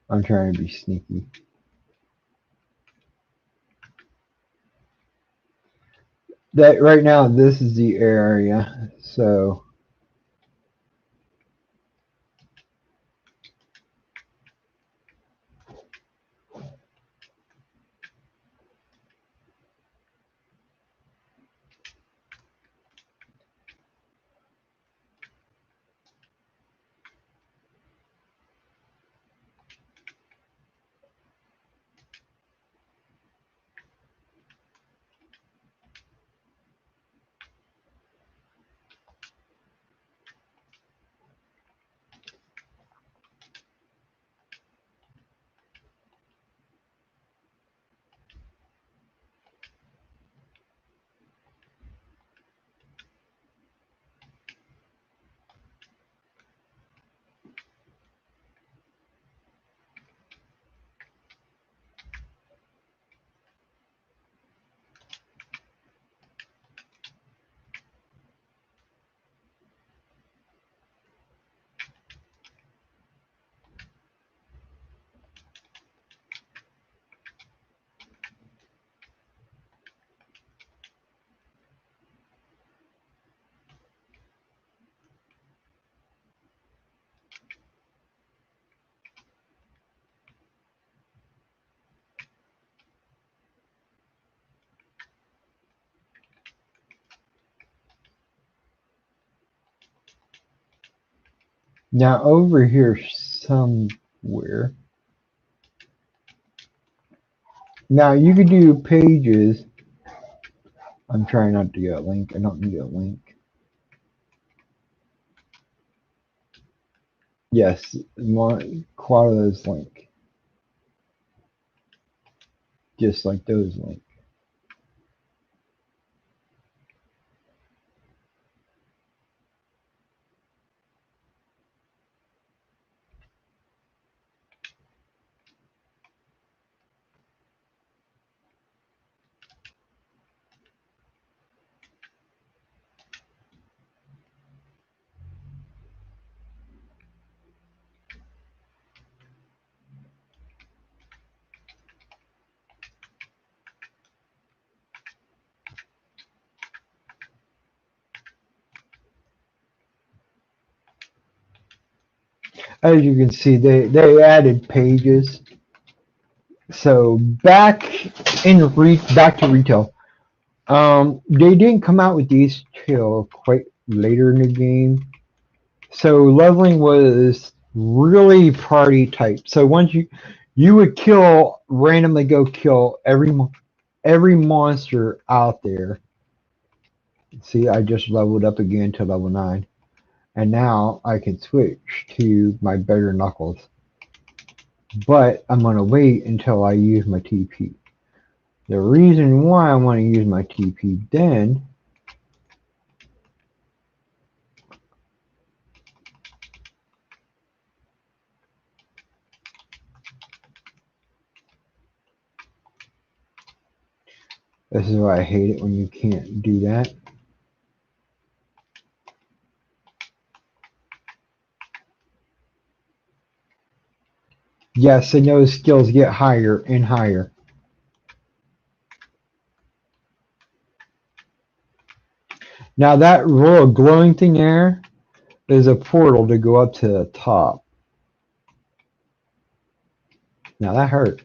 I'm trying to be sneaky. That right now, this is the area. So. Now over here somewhere. Now you could do pages. I'm trying not to get a link. I don't need a link. Yes, Quada's link. Just like those links. As you can see, they added pages. So back to retail. They didn't come out with these till quite later in the game. So leveling was really party type. So once you would randomly go kill every monster out there. See, I just leveled up again to level 9. And now I can switch to my better knuckles. But I'm going to wait until I use my TP. The reason why I want to use my TP then this is why I hate it when you can't do that. Yes, and those skills get higher and higher. Now that little glowing thing there is a portal to go up to the top. Now that hurt.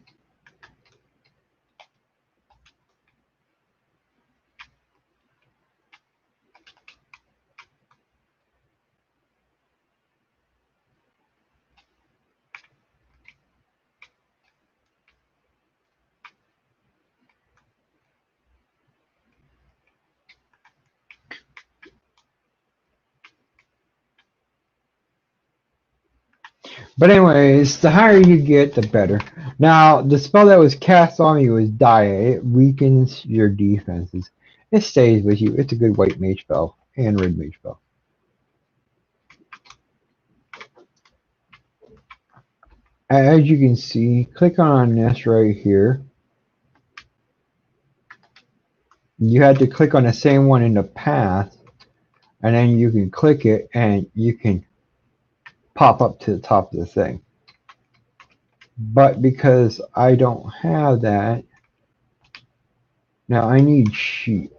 But anyways, the higher you get, the better. Now, the spell that was cast on you was Dia. It weakens your defenses. It stays with you. It's a good white mage spell and red mage spell. As you can see, click on this right here. You had to click on the same one in the path, and then you can click it and you can pop up to the top of the thing. But because I don't have that, now I need sheep.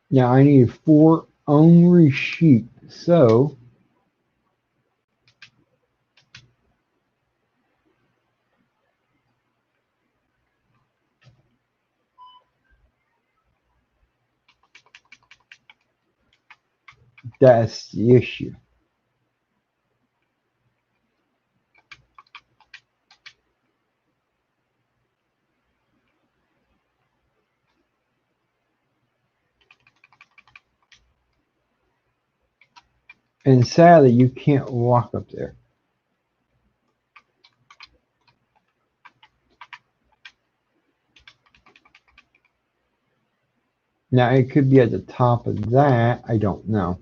Now I need 4 hungry sheep. So that's the issue. And sadly, you can't walk up there. Now it could be at the top of that. I don't know.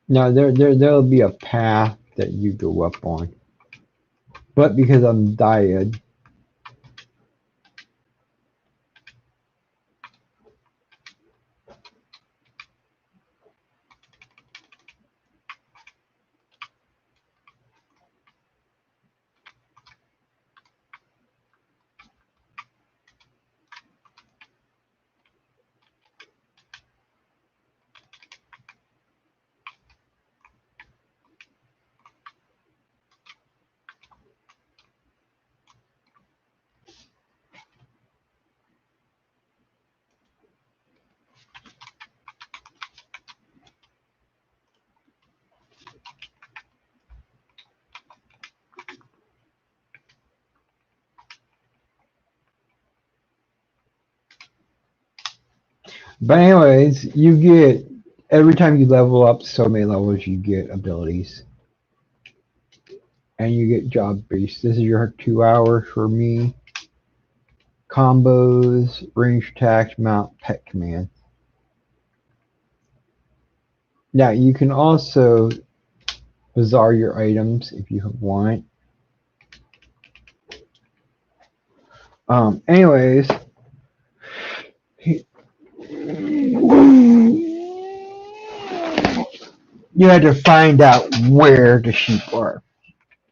No, there'll be a path that you go up on. But because I'm dyad, but anyways, you get every time you level up so many levels, you get abilities and you get job base. This is your 2 hours for me. Combos, range attacks, mount, pet command. Now you can also bazaar your items if you want. Anyways, you had to find out where the sheep are.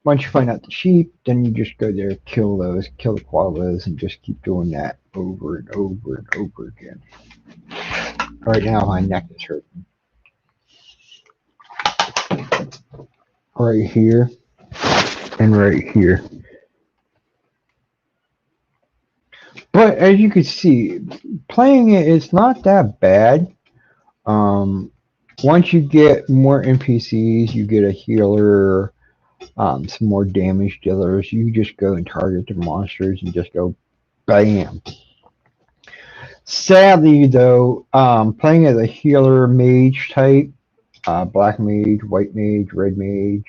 Once you find out the sheep, then you just go there, kill those, kill the koalas, and just keep doing that over and over and over again. Right now, my neck is hurting. Right here and right here. But as you can see, playing it is not that bad. Once you get more NPCs, you get a healer, some more damage dealers. You just go and target the monsters and just go bam. Sadly, though, playing as a healer mage type, black mage, white mage, red mage,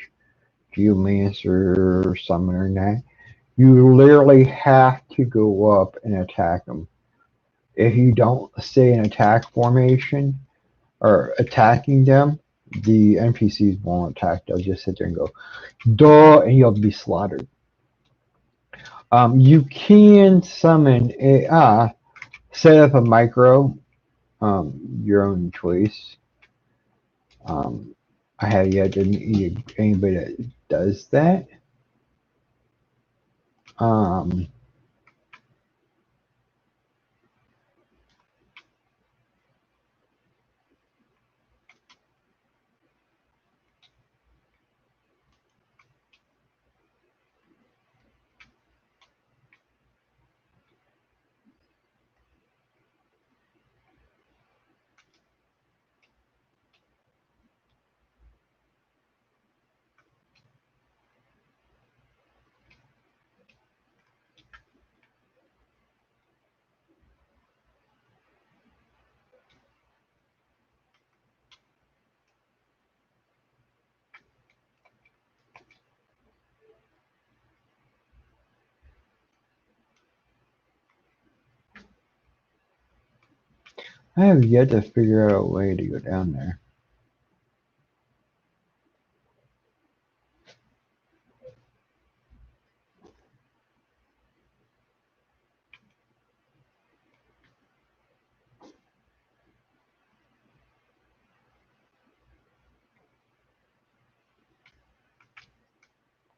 geomancer, summoner, and that, you literally have to go up and attack them. If you don't stay in attack formation or attacking them, the NPCs won't attack. They'll just sit there and go, duh, and you'll be slaughtered. You can summon a set up a micro, your own choice. I have yet to meet anybody that does that. Um, I have yet to figure out a way to go down there.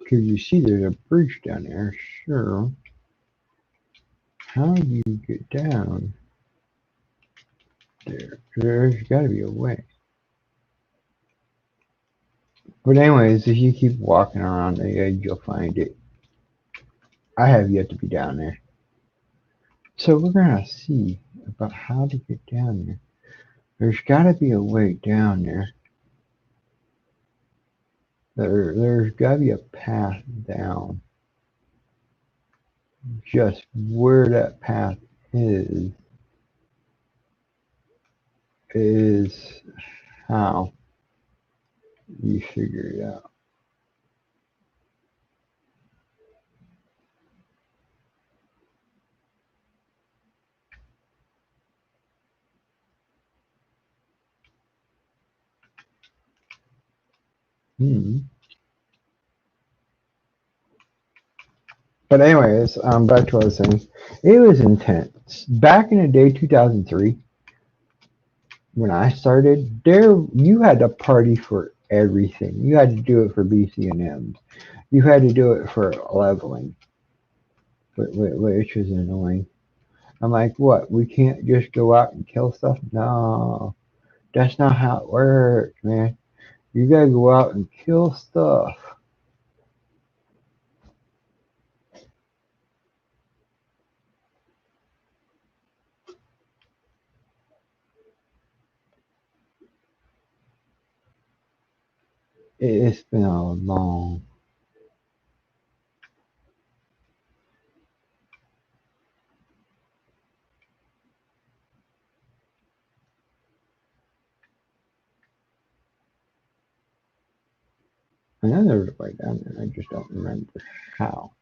Because you see there's a bridge down there, sure. How do you get down there? There's got to be a way. But anyways, if you keep walking around the edge, you'll find it. I have yet to be down there. So we're going to see about how to get down there. There's got to be a way down there. There's got to be a path down. Just where that path is how you figure it out. Hmm. But anyways, back to what I was saying. It was intense. Back in the day, 2003, when I started, there you had to party for everything. You had to do it for BCNMs. You had to do it for leveling, which was annoying. I'm like, what? We can't just go out and kill stuff? No, that's not how it works, man. You gotta go out and kill stuff. It's been a long. I know there was a way down there. I just don't remember how.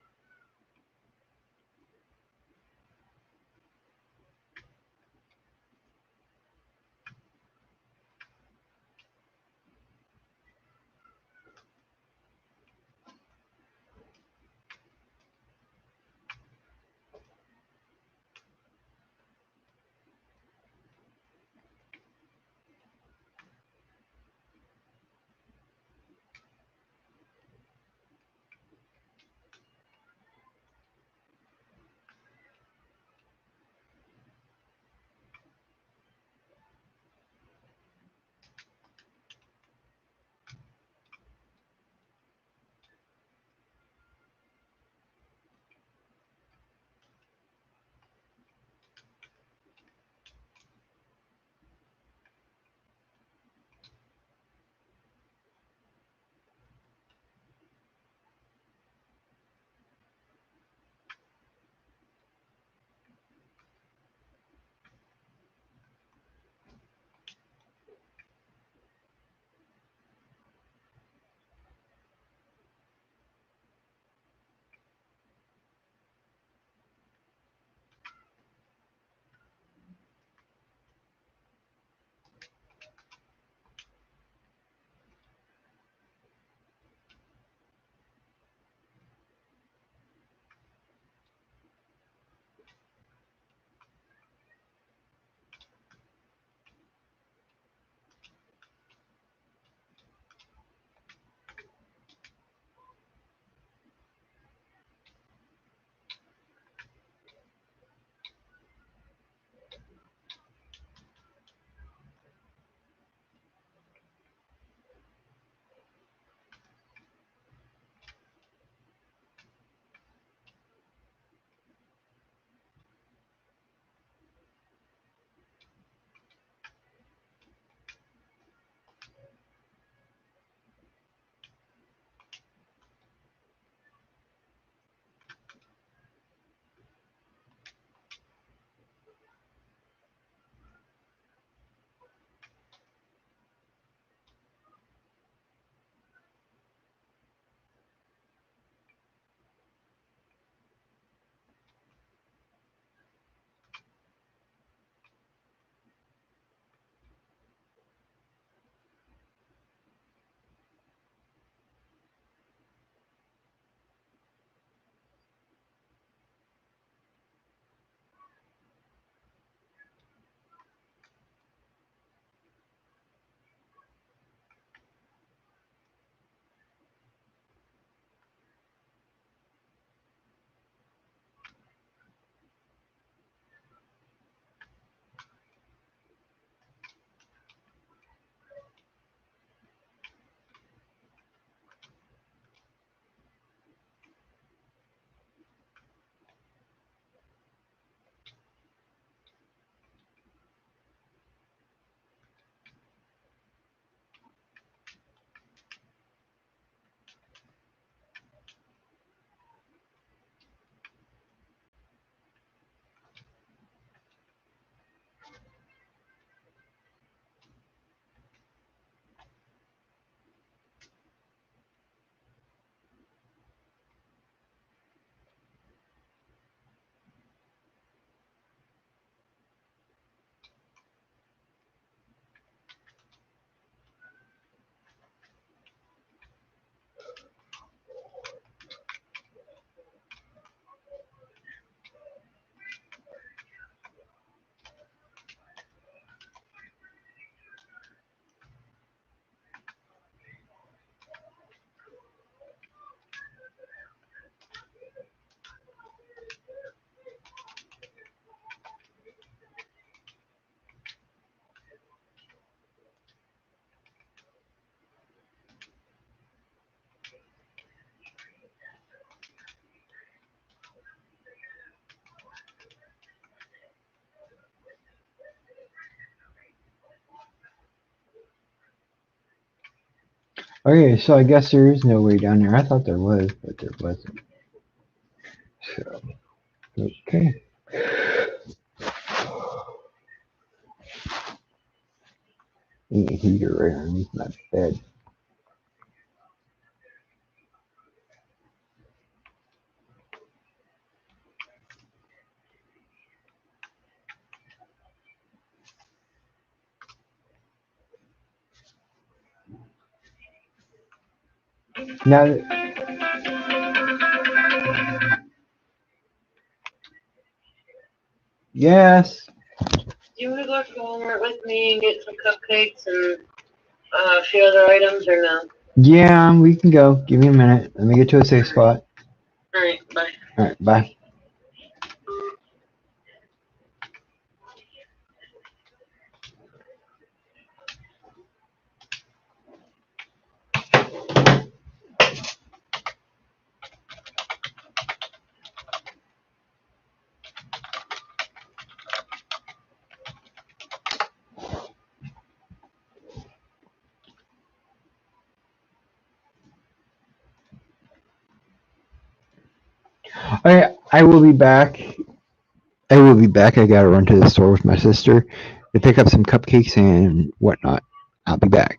Okay, so I guess there is no way down there. I thought there was, but there wasn't. So, okay. Need a heater right underneath my bed. Now, yes. Do you want to go to Walmart with me and get some cupcakes and a few other items, or no? Yeah, we can go. Give me a minute. Let me get to a safe spot. Alright, bye. Alright, bye. Alright, I will be back. I will be back. I gotta run to the store with my sister to pick up some cupcakes and whatnot. I'll be back.